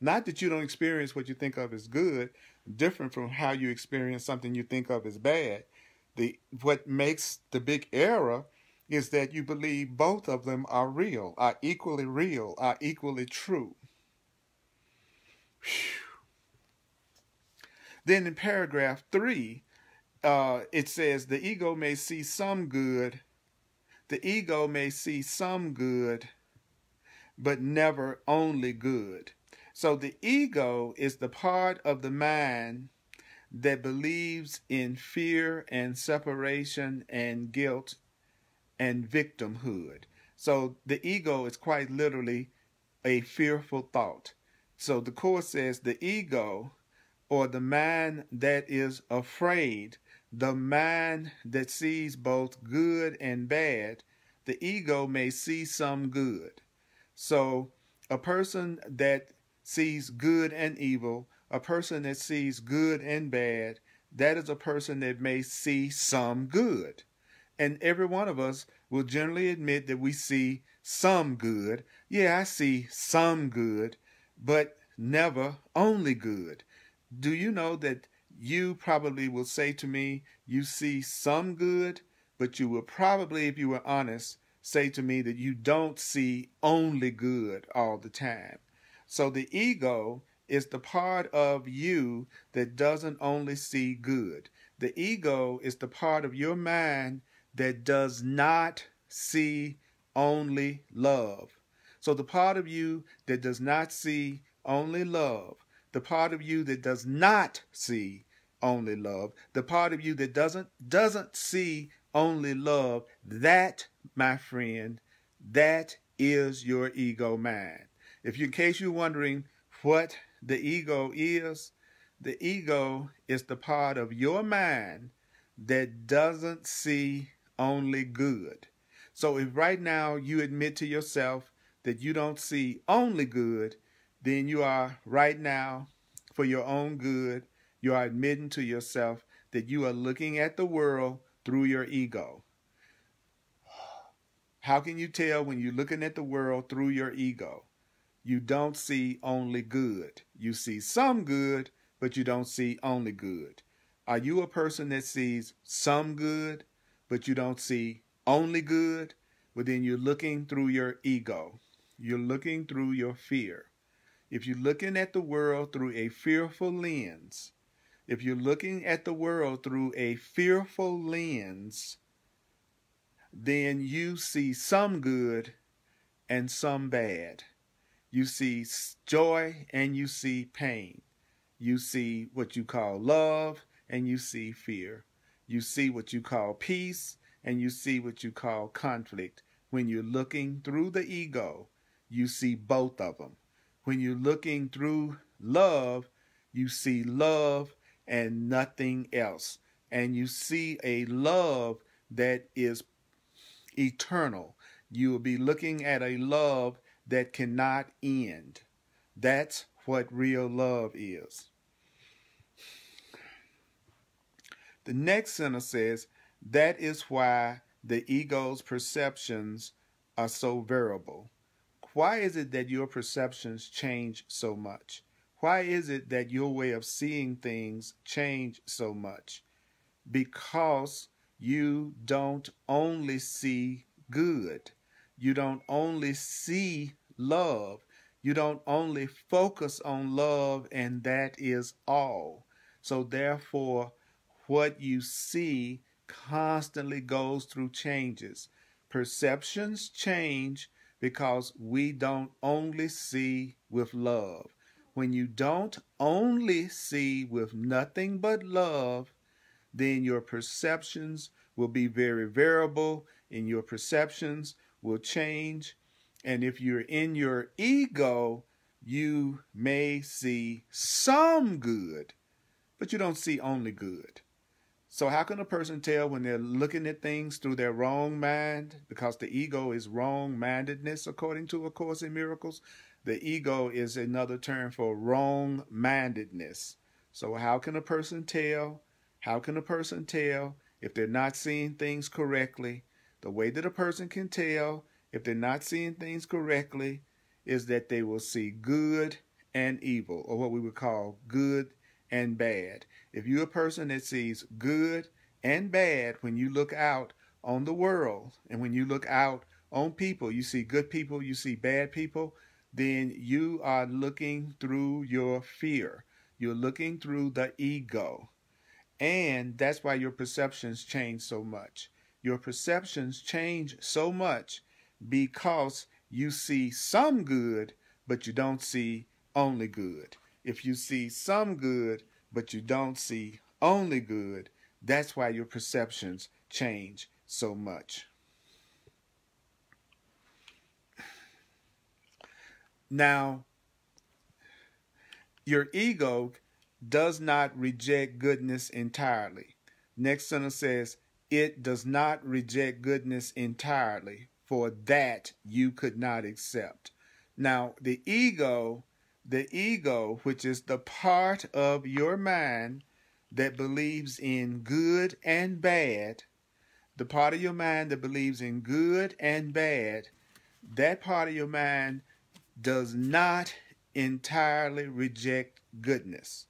Not that you don't experience what you think of as good, different from how you experience something you think of as bad. What makes the big error is that you believe both of them are real, are equally true. Whew. Then in paragraph 3, it says the ego may see some good. The ego may see some good, but never only good. So the ego is the part of the mind that believes in fear and separation and guilt and victimhood. So the ego is quite literally a fearful thought. So the Course says the ego, or the mind that is afraid, the mind that sees both good and bad, the ego may see some good. So a person that sees good and evil, a person that sees good and bad, that is a person that may see some good. And every one of us will generally admit that we see some good. Yeah, I see some good, but never only good. Do you know that you probably will say to me, you see some good, but you will probably, if you were honest, say to me that you don't see only good all the time. So the ego is the part of you that doesn't only see good. The ego is the part of your mind that does not see only love. So the part of you that does not see only love, the part of you that does not see only love, the part of you that doesn't see only love, that, my friend, that is your ego mind. In case you're wondering what the ego is the part of your mind that doesn't see only good. So if right now you admit to yourself that you don't see only good, then you are right now, for your own good, you are admitting to yourself that you are looking at the world through your ego. How can you tell when you're looking at the world through your ego? You don't see only good. You see some good, but you don't see only good. Are you a person that sees some good, but you don't see only good? Well, then you're looking through your ego. You're looking through your fear. If you're looking at the world through a fearful lens, if you're looking at the world through a fearful lens, then you see some good and some bad. You see joy and you see pain. You see what you call love and you see fear. You see what you call peace and you see what you call conflict. When you're looking through the ego, you see both of them. When you're looking through love, you see love and nothing else. And you see a love that is eternal. You will be looking at a love that cannot end. That's what real love is. The next sentence says, that is why the ego's perceptions are so variable. Why is it that your perceptions change so much? Why is it that your way of seeing things change so much? Because you don't only see good. You don't only see love. You don't only focus on love, and that is all. So therefore, what you see constantly goes through changes. Perceptions change because we don't only see with love. When you don't only see with nothing but love, then your perceptions will be very variable and your perceptions will change. And if you're in your ego, you may see some good, but you don't see only good. So how can a person tell when they're looking at things through their wrong mind? Because the ego is wrong-mindedness, according to A Course in Miracles. The ego is another term for wrong-mindedness. So how can a person tell? How can a person tell if they're not seeing things correctly? The way that a person can tell if they're not seeing things correctly is that they will see good and evil, or what we would call good and bad. If you're a person that sees good and bad when you look out on the world, and when you look out on people, you see good people, you see bad people, then you are looking through your fear. You're looking through the ego. And that's why your perceptions change so much. Your perceptions change so much because you see some good, but you don't see only good. If you see some good, but you don't see only good, that's why your perceptions change so much. Now, your ego does not reject goodness entirely. Next sentence says, it does not reject goodness entirely, for that you could not accept. Now, the ego, which is the part of your mind that believes in good and bad, the part of your mind that believes in good and bad, that part of your mind does not entirely reject goodness.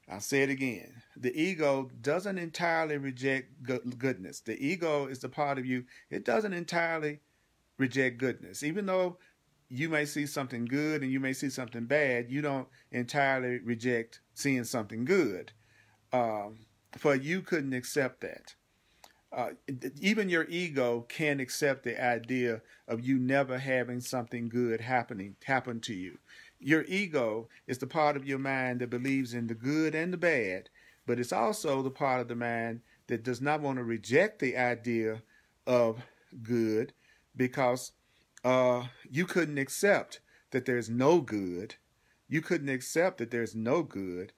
I'll say it again. The ego doesn't entirely reject goodness. The ego is the part of you, it doesn't entirely reject goodness. Even though you may see something good and you may see something bad, you don't entirely reject seeing something good. For you couldn't accept that. Even your ego can't accept the idea of you never having something good happen to you. Your ego is the part of your mind that believes in the good and the bad, but it's also the part of the mind that does not want to reject the idea of good, because you couldn't accept that there's no good. You couldn't accept that there's no good.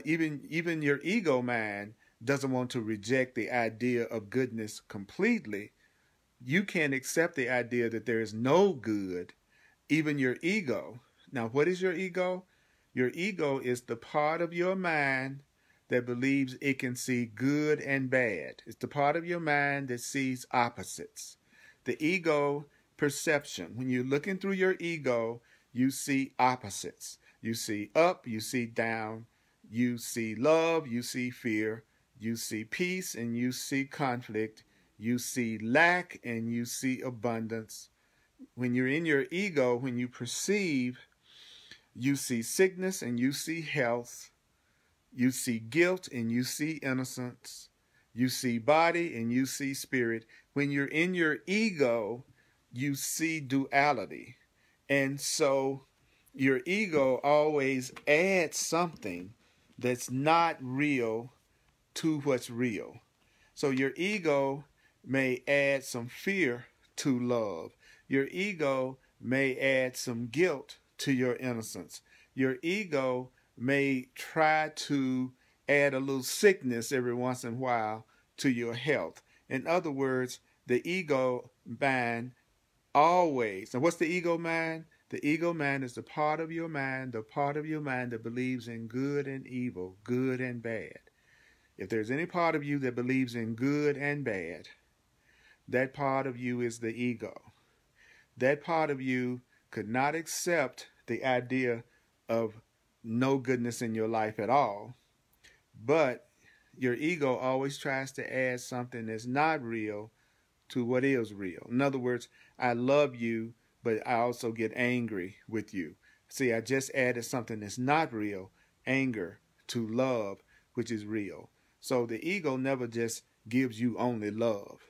Even your ego mind doesn't want to reject the idea of goodness completely. You can't accept the idea that there is no good. Even your ego. Now, what is your ego? Your ego is the part of your mind that believes it can see good and bad. It's the part of your mind that sees opposites. The ego perception, when you're looking through your ego, you see opposites. You see up, you see down, you see love, you see fear, you see peace and you see conflict, you see lack and you see abundance. When you're in your ego, when you perceive, you see sickness and you see health, you see guilt and you see innocence, you see body and you see spirit. When you're in your ego, you see duality. And so your ego always adds something that's not real to what's real. So your ego may add some fear to love. Your ego may add some guilt to your innocence. Your ego may try to add a little sickness every once in a while to your health. In other words, the ego mind always. Now, what's the ego mind? The ego mind is the part of your mind, that believes in good and evil, good and bad. If there's any part of you that believes in good and bad, that part of you is the ego. That part of you could not accept the idea of no goodness in your life at all. But your ego always tries to add something that's not real to what is real. In other words, I love you, but I also get angry with you. See, I just added something that's not real, anger, to love, which is real. So the ego never just gives you only love.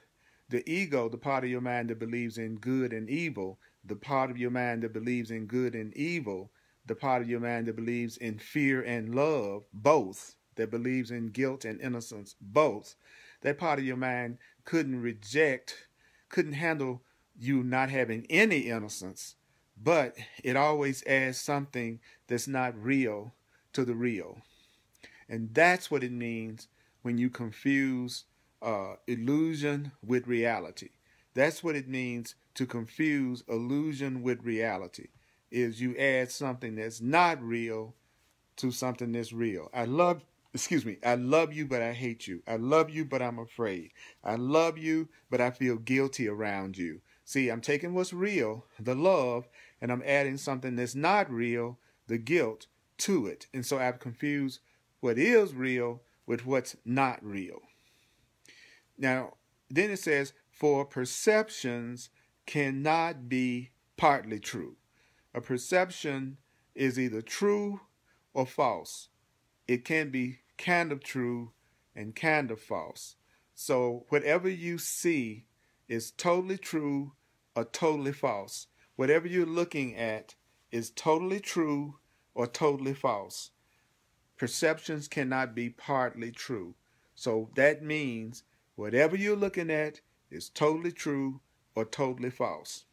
The ego, the part of your mind that believes in good and evil, the part of your mind that believes in good and evil, the part of your mind that believes in fear and love, both, that believes in guilt and innocence, both, that part of your mind couldn't handle you not having any innocence, but it always adds something that's not real to the real. And that's what it means when you confuse illusion with reality. That's what it means to confuse illusion with reality, is you add something that's not real to something that's real. I love you, but I hate you. I love you, but I'm afraid. I love you, but I feel guilty around you. See, I'm taking what's real, the love, and I'm adding something that's not real, the guilt, to it. And so I've confused what is real with what's not real. Now, then it says, for perceptions cannot be partly true. A perception is either true or false. It can be kind of true and kind of false. So whatever you see is totally true or totally false. Whatever you're looking at is totally true or totally false. Perceptions cannot be partly true. So that means whatever you're looking at is totally true or totally false.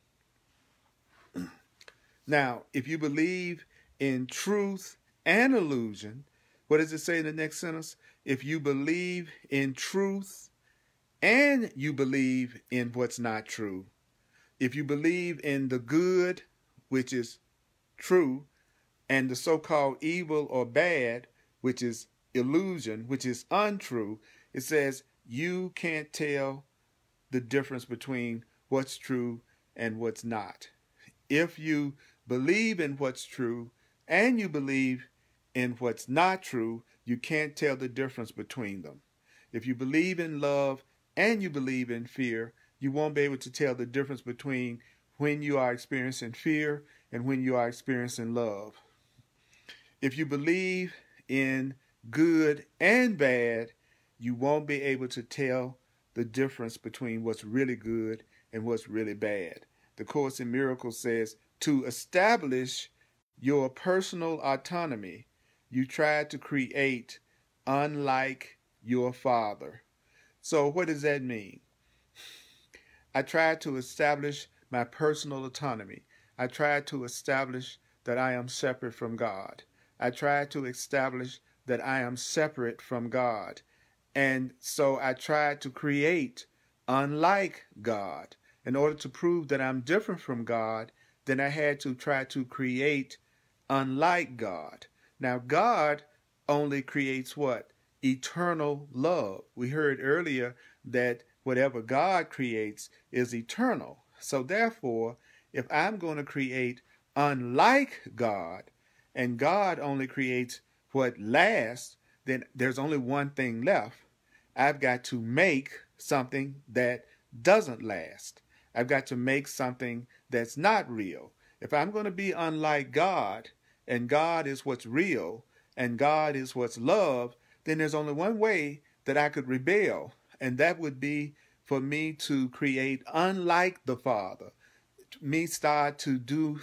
Now, if you believe in truth and illusion, what does it say in the next sentence? If you believe in truth and you believe in what's not true, if you believe in the good, which is true, and the so-called evil or bad, which is illusion, which is untrue, it says you can't tell the difference between what's true and what's not. If you believe in what's true and you believe in what's not true, you can't tell the difference between them. If you believe in love and you believe in fear, you won't be able to tell the difference between when you are experiencing fear and when you are experiencing love. If you believe in good and bad, you won't be able to tell the difference between what's really good and what's really bad. The Course in Miracles says, to establish your personal autonomy, you try to create unlike your Father. So what does that mean? I tried to establish my personal autonomy. I tried to establish that I am separate from God. I tried to establish that I am separate from God. And so I tried to create unlike God. In order to prove that I'm different from God, then I had to try to create unlike God. Now, God only creates what? Eternal love. We heard earlier that whatever God creates is eternal. So therefore, if I'm going to create unlike God, and God only creates what lasts, then there's only one thing left. I've got to make something that doesn't last. I've got to make something that's not real. If I'm going to be unlike God, and God is what's real, and God is what's love, then there's only one way that I could rebel, and that would be for me to create unlike the Father. Me start to do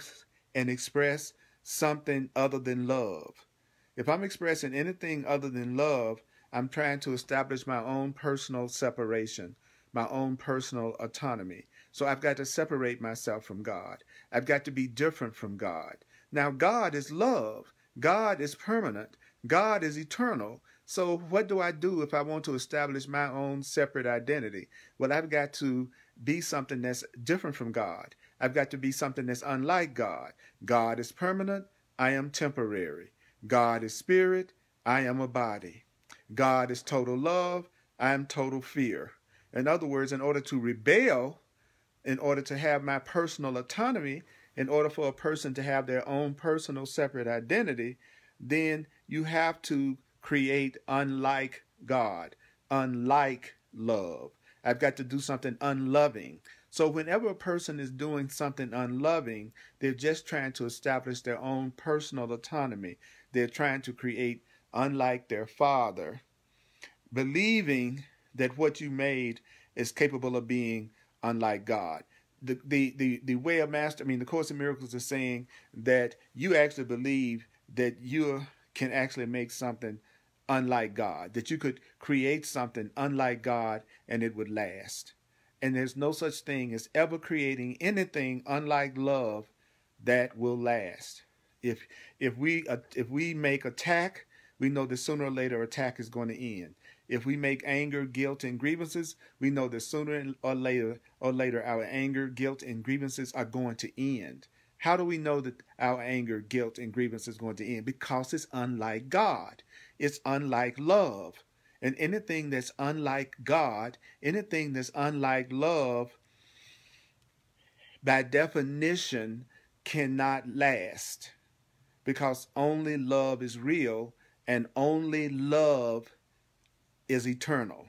and express something other than love. If I'm expressing anything other than love, I'm trying to establish my own personal separation, my own personal autonomy. So I've got to separate myself from God. I've got to be different from God. Now, God is love. God is permanent. God is eternal. So what do I do if I want to establish my own separate identity? Well, I've got to be something that's different from God. I've got to be something that's unlike God. God is permanent. I am temporary. God is spirit. I am a body. God is total love. I am total fear. In other words, in order to rebel, in order to have my personal autonomy, in order for a person to have their own personal separate identity, then you have to create unlike God, unlike love. I've got to do something unloving. So whenever a person is doing something unloving, they're just trying to establish their own personal autonomy. They're trying to create unlike their Father, believing that what you made is capable of being unlike God. The way of master, the Course in Miracles is saying that you actually believe that you can actually make something unlike God, that you could create something unlike God and it would last. And there's no such thing as ever creating anything unlike love that will last. If we make attack, we know that sooner or later attack is going to end. If we make anger, guilt, and grievances, we know that sooner or later our anger, guilt, and grievances are going to end. How do we know that our anger, guilt, and grievance is going to end? Because it's unlike God. It's unlike love. And anything that's unlike God, anything that's unlike love, by definition, cannot last. Because only love is real, and only love is eternal.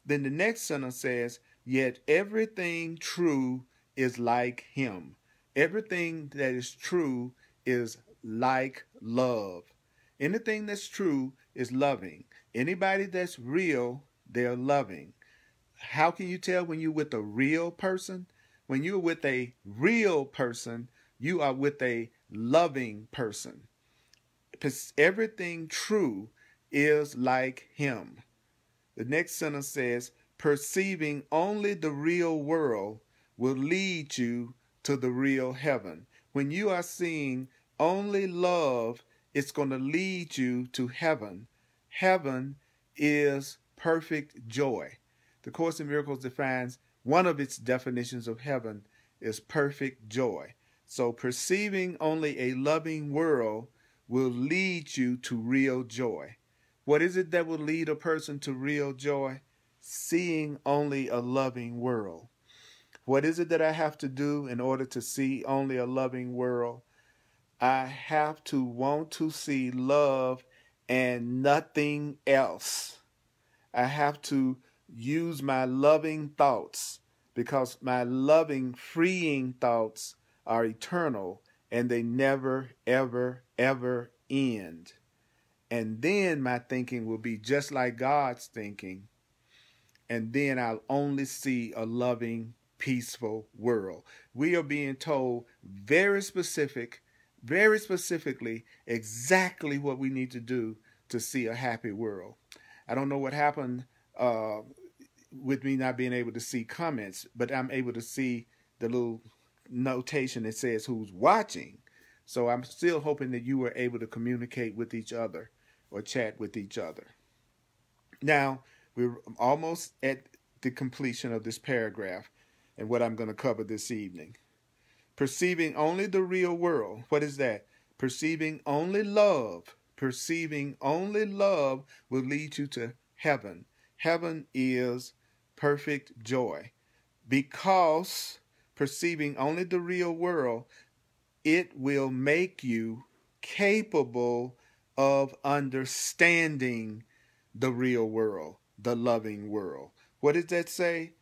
Then the next sentence says, yet everything true is like him. Everything that is true is like love. Anything that's true is loving. Anybody that's real, they're loving. How can you tell when you're with a real person? When you're with a real person, you are with a loving person. Everything true is like him. The next sentence says, perceiving only the real world will lead you to the real heaven. When you are seeing only love, it's going to lead you to heaven. Heaven is perfect joy. The Course in Miracles defines one of its definitions of heaven is perfect joy. So perceiving only a loving world will lead you to real joy. What is it that will lead a person to real joy? Seeing only a loving world. What is it that I have to do in order to see only a loving world? I have to want to see love and nothing else. I have to use my loving thoughts because my loving, freeing thoughts are eternal and they never, ever, ever end. And then my thinking will be just like God's thinking. And then I'll only see a loving, peaceful world. We are being told very specifically, exactly what we need to do to see a happy world. I don't know what happened with me not being able to see comments, but I'm able to see the little notation that says who's watching. So I'm still hoping that you were able to communicate with each other or chat with each other. Now, we're almost at the completion of this paragraph and what I'm going to cover this evening. Perceiving only the real world. What is that? Perceiving only love. Perceiving only love will lead you to heaven. Heaven is perfect joy. Because perceiving only the real world, it will make you capable of understanding the real world, the loving world. What does that say?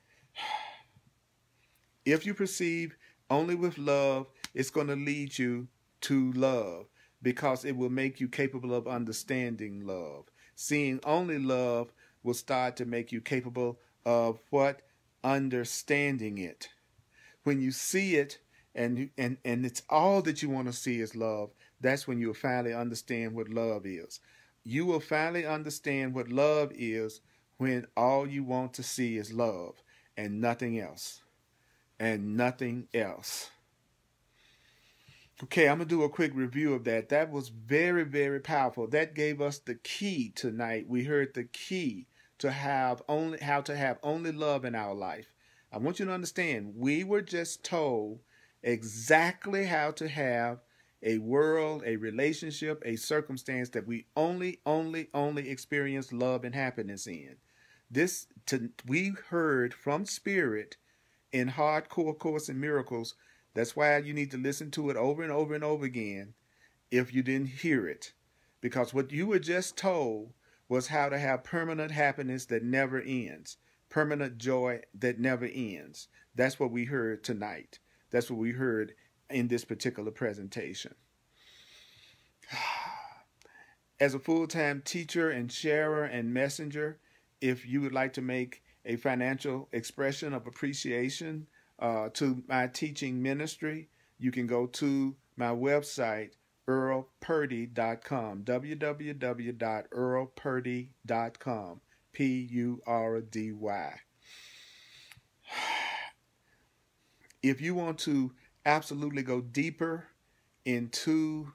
If you perceive only with love, it's going to lead you to love because it will make you capable of understanding love. Seeing only love will start to make you capable of what? Understanding it. When you see it and it's all that you want to see is love, that's when you'll finally understand what love is. You will finally understand what love is when all you want to see is love and nothing else. And nothing else. Okay, I'm going to do a quick review of that. That was very, very powerful. That gave us the key tonight. We heard the key to how to have only love in our life. I want you to understand, we were just told exactly how to have a world, a relationship, a circumstance that we only experience love and happiness in. We heard from Spirit in Hardcore Course in Miracles. That's why you need to listen to it over and over and over again if you didn't hear it. Because what you were just told was how to have permanent happiness that never ends. Permanent joy that never ends. That's what we heard tonight. That's what we heard in this particular presentation. As a full-time teacher and sharer and messenger, if you would like to make a financial expression of appreciation to my teaching ministry, you can go to my website, earlpurdy.com, www.earlpurdy.com, Purdy. If you want to absolutely go deeper into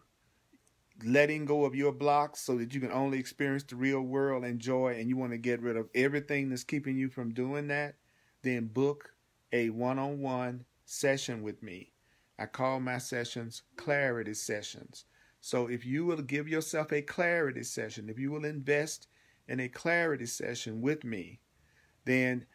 letting go of your blocks so that you can only experience the real world and joy, and you want to get rid of everything that's keeping you from doing that, then book a one-on-one session with me. I call my sessions clarity sessions. So if you will give yourself a clarity session, if you will invest in a clarity session with me, then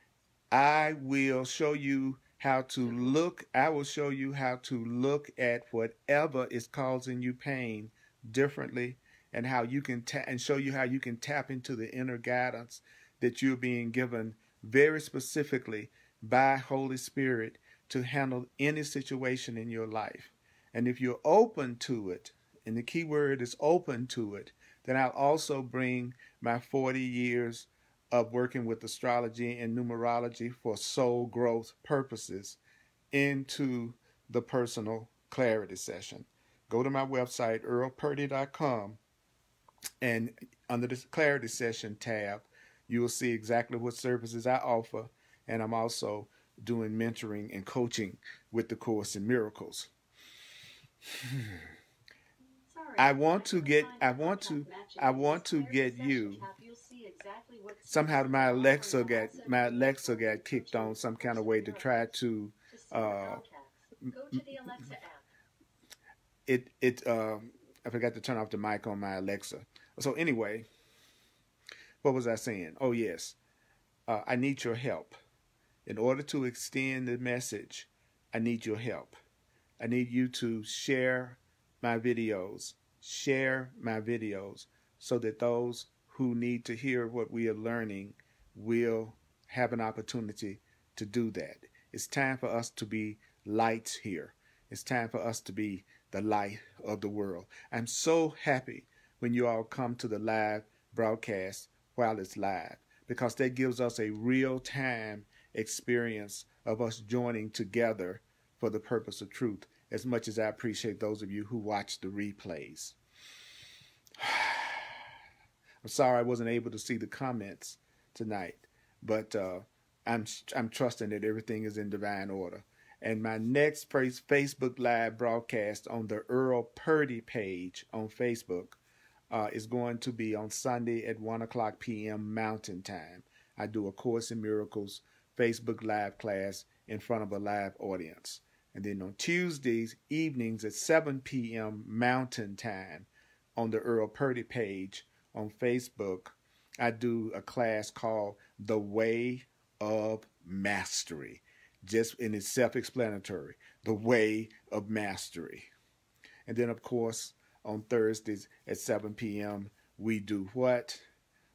I will show you how to look. I will show you how to look at whatever is causing you pain differently, and how you can and show you how you can tap into the inner guidance that you're being given very specifically by Holy Spirit to handle any situation in your life. And if you're open to it, and the key word is open to it, then I'll also bring my 40 years of working with astrology and numerology for soul growth purposes into the personal clarity session. Go to my website, earlpurdy.com, and under the clarity session tab, you will see exactly what services I offer. And I'm also doing mentoring and coaching with the Course in Miracles. I want to get you. Somehow my Alexa got kicked on some kind of way to try to I forgot to turn off the mic on my Alexa. So anyway, what was I saying? Oh yes, I need your help. In order to extend the message, I need your help. I need you to share my videos so that those who need to hear what we are learning will have an opportunity to do that. It's time for us to be lights here. It's time for us to be the light of the world. I'm so happy when you all come to the live broadcast while it's live, because that gives us a real-time experience of us joining together for the purpose of truth, as much as I appreciate those of you who watch the replays. I'm sorry I wasn't able to see the comments tonight, but I'm trusting that everything is in divine order. And my next Facebook Live broadcast on the Earl Purdy page on Facebook is going to be on Sunday at 1:00 p.m. Mountain Time. I do a Course in Miracles Facebook Live class in front of a live audience. And then on Tuesdays evenings at 7 p.m. Mountain Time on the Earl Purdy page on Facebook, I do a class called The Way of Mastery. And it's self-explanatory, The Way of Mastery. And then, of course, on Thursdays at 7 p.m., we do what?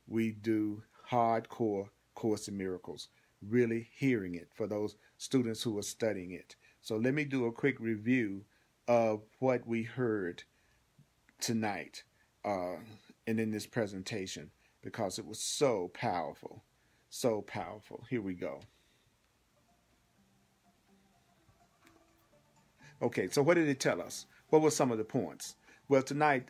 We do hardcore Course in Miracles, really hearing it for those students who are studying it. So let me do a quick review of what we heard tonight and in this presentation, because it was so powerful, so powerful. Here we go. Okay, so what did it tell us? What were some of the points? Well, tonight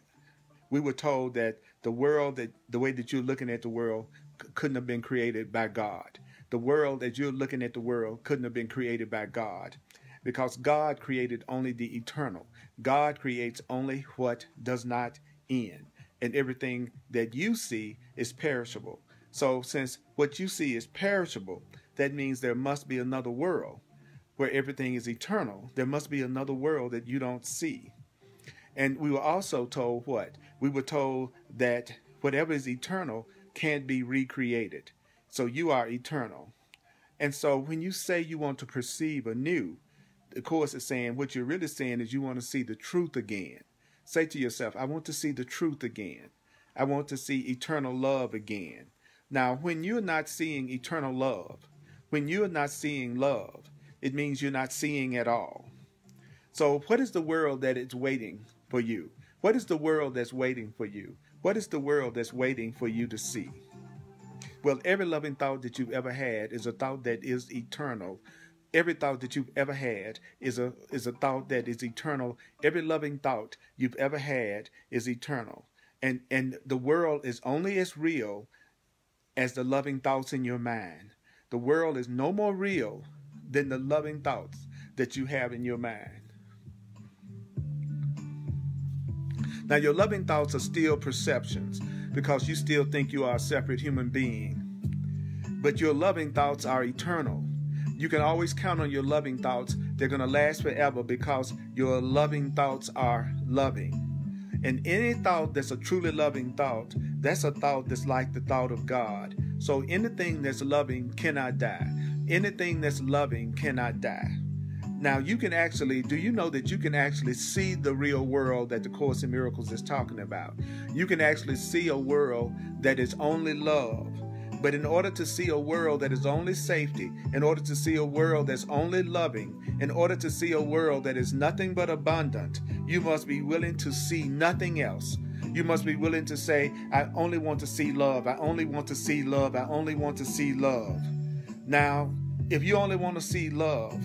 we were told that the world, the way that you're looking at the world, couldn't have been created by God. The world, as you're looking at the world, couldn't have been created by God, because God created only the eternal. God creates only what does not end, and everything that you see is perishable. So since what you see is perishable, that means there must be another world where everything is eternal. There must be another world that you don't see. And we were also told what? We were told that whatever is eternal can't be recreated. So you are eternal. And so when you say you want to perceive anew, the Course is saying, what you're really saying is you want to see the truth again. Say to yourself, I want to see the truth again. I want to see eternal love again. Now, when you're not seeing eternal love, when you're not seeing love, it means you're not seeing at all. So what is the world that is waiting for you? What is the world that's waiting for you? What is the world that's waiting for you to see? Well, every loving thought that you've ever had is a thought that is eternal. Every thought that you've ever had is a thought that is eternal. Every loving thought you've ever had is eternal. And the world is only as real as the loving thoughts in your mind. The world is no more real than the loving thoughts that you have in your mind. Now, your loving thoughts are still perceptions, because you still think you are a separate human being. But your loving thoughts are eternal. You can always count on your loving thoughts. They're going to last forever, because your loving thoughts are loving. And any thought that's a truly loving thought, that's a thought that's like the thought of God. So anything that's loving cannot die. Anything that's loving cannot die. Now, you can actually, do you know that you can actually see the real world that the Course in Miracles is talking about? You can actually see a world that is only love. But in order to see a world that is only safety, in order to see a world that's only loving, in order to see a world that is nothing but abundant, you must be willing to see nothing else. You must be willing to say, I only want to see love. I only want to see love. I only want to see love. Now, if you only want to see love,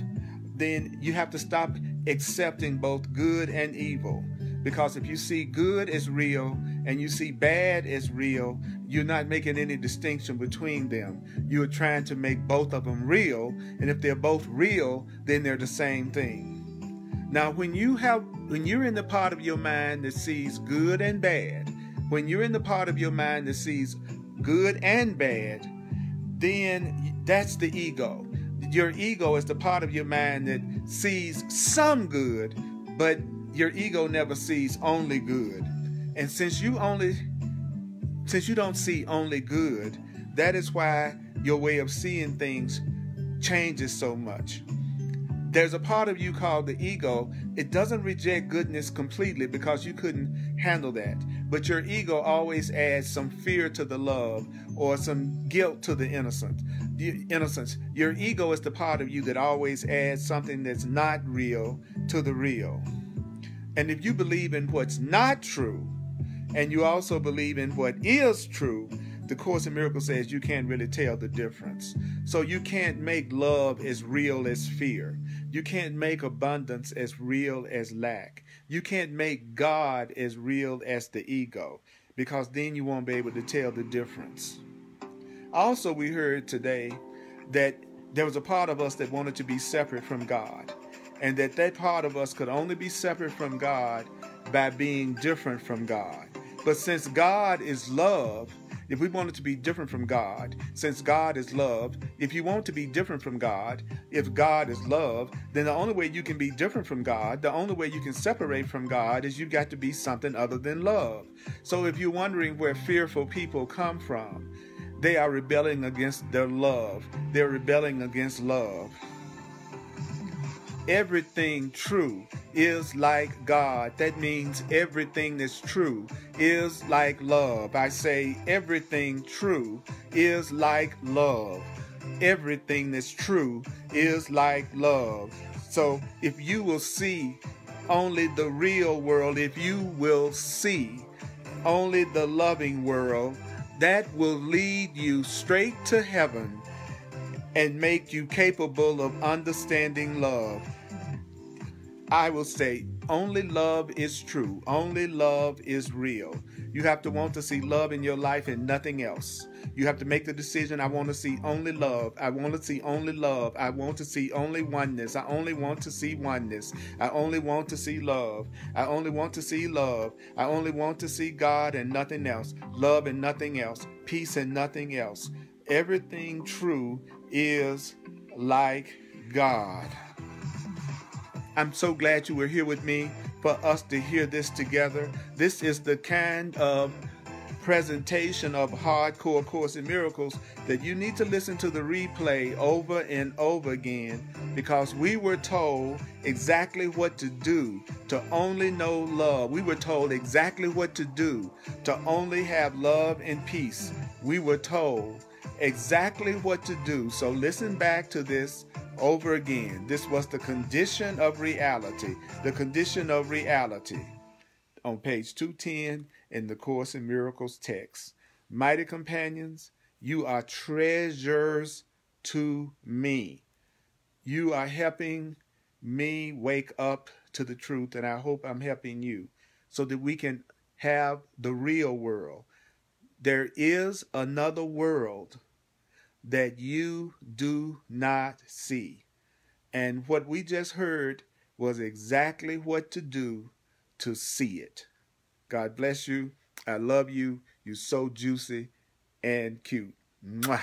then you have to stop accepting both good and evil. Because if you see good as real and you see bad as real, you're not making any distinction between them. You're trying to make both of them real, and if they're both real, then they're the same thing. Now, when you're in the part of your mind that sees good and bad, when you're in the part of your mind that sees good and bad, then that's the ego. Your ego is the part of your mind that sees some good, but your ego never sees only good. And since you don't see only good, that is why your way of seeing things changes so much. There's a part of you called the ego. It doesn't reject goodness completely because you couldn't handle that. But your ego always adds some fear to the love or some guilt to the innocence. Your ego is the part of you that always adds something that's not real to the real. And if you believe in what's not true, and you also believe in what is true, the Course in Miracles says you can't really tell the difference. So you can't make love as real as fear. You can't make abundance as real as lack. You can't make God as real as the ego, because then you won't be able to tell the difference. Also, we heard today that there was a part of us that wanted to be separate from God, and that part of us could only be separate from God by being different from God. But since God is love, if we wanted to be different from God, since God is love, if you want to be different from God, if God is love, then the only way you can be different from God, the only way you can separate from God is you've got to be something other than love. So if you're wondering where fearful people come from, they are rebelling against their love. They're rebelling against love. Everything true is like God. That means everything that's true is like love. I say everything true is like love. Everything that's true is like love. So if you will see only the real world, if you will see only the loving world, that will lead you straight to heaven and make you capable of understanding love. I will say only love is true. Only love is real. You have to want to see love in your life and nothing else. You have to make the decision, I want to see only love. I want to see only love. I want to see only oneness. I only want to see oneness. I only want to see love. I only want to see love. I only want to see God and nothing else. Love and nothing else. Peace and nothing else. Everything true is like God. I'm so glad you were here with me for us to hear this together. This is the kind of presentation of hardcore Course in Miracles that you need to listen to the replay over and over again, because we were told exactly what to do to only know love. We were told exactly what to do to only have love and peace. We were told exactly what to do. So listen back to this over again. This was the condition of reality. The condition of reality on page 210 in the Course in Miracles text. Mighty companions, you are treasures to me. You are helping me wake up to the truth, and I hope I'm helping you so that we can have the real world. There is another world that you do not see. And what we just heard was exactly what to do to see it. God bless you. I love you. You're so juicy and cute. Mwah.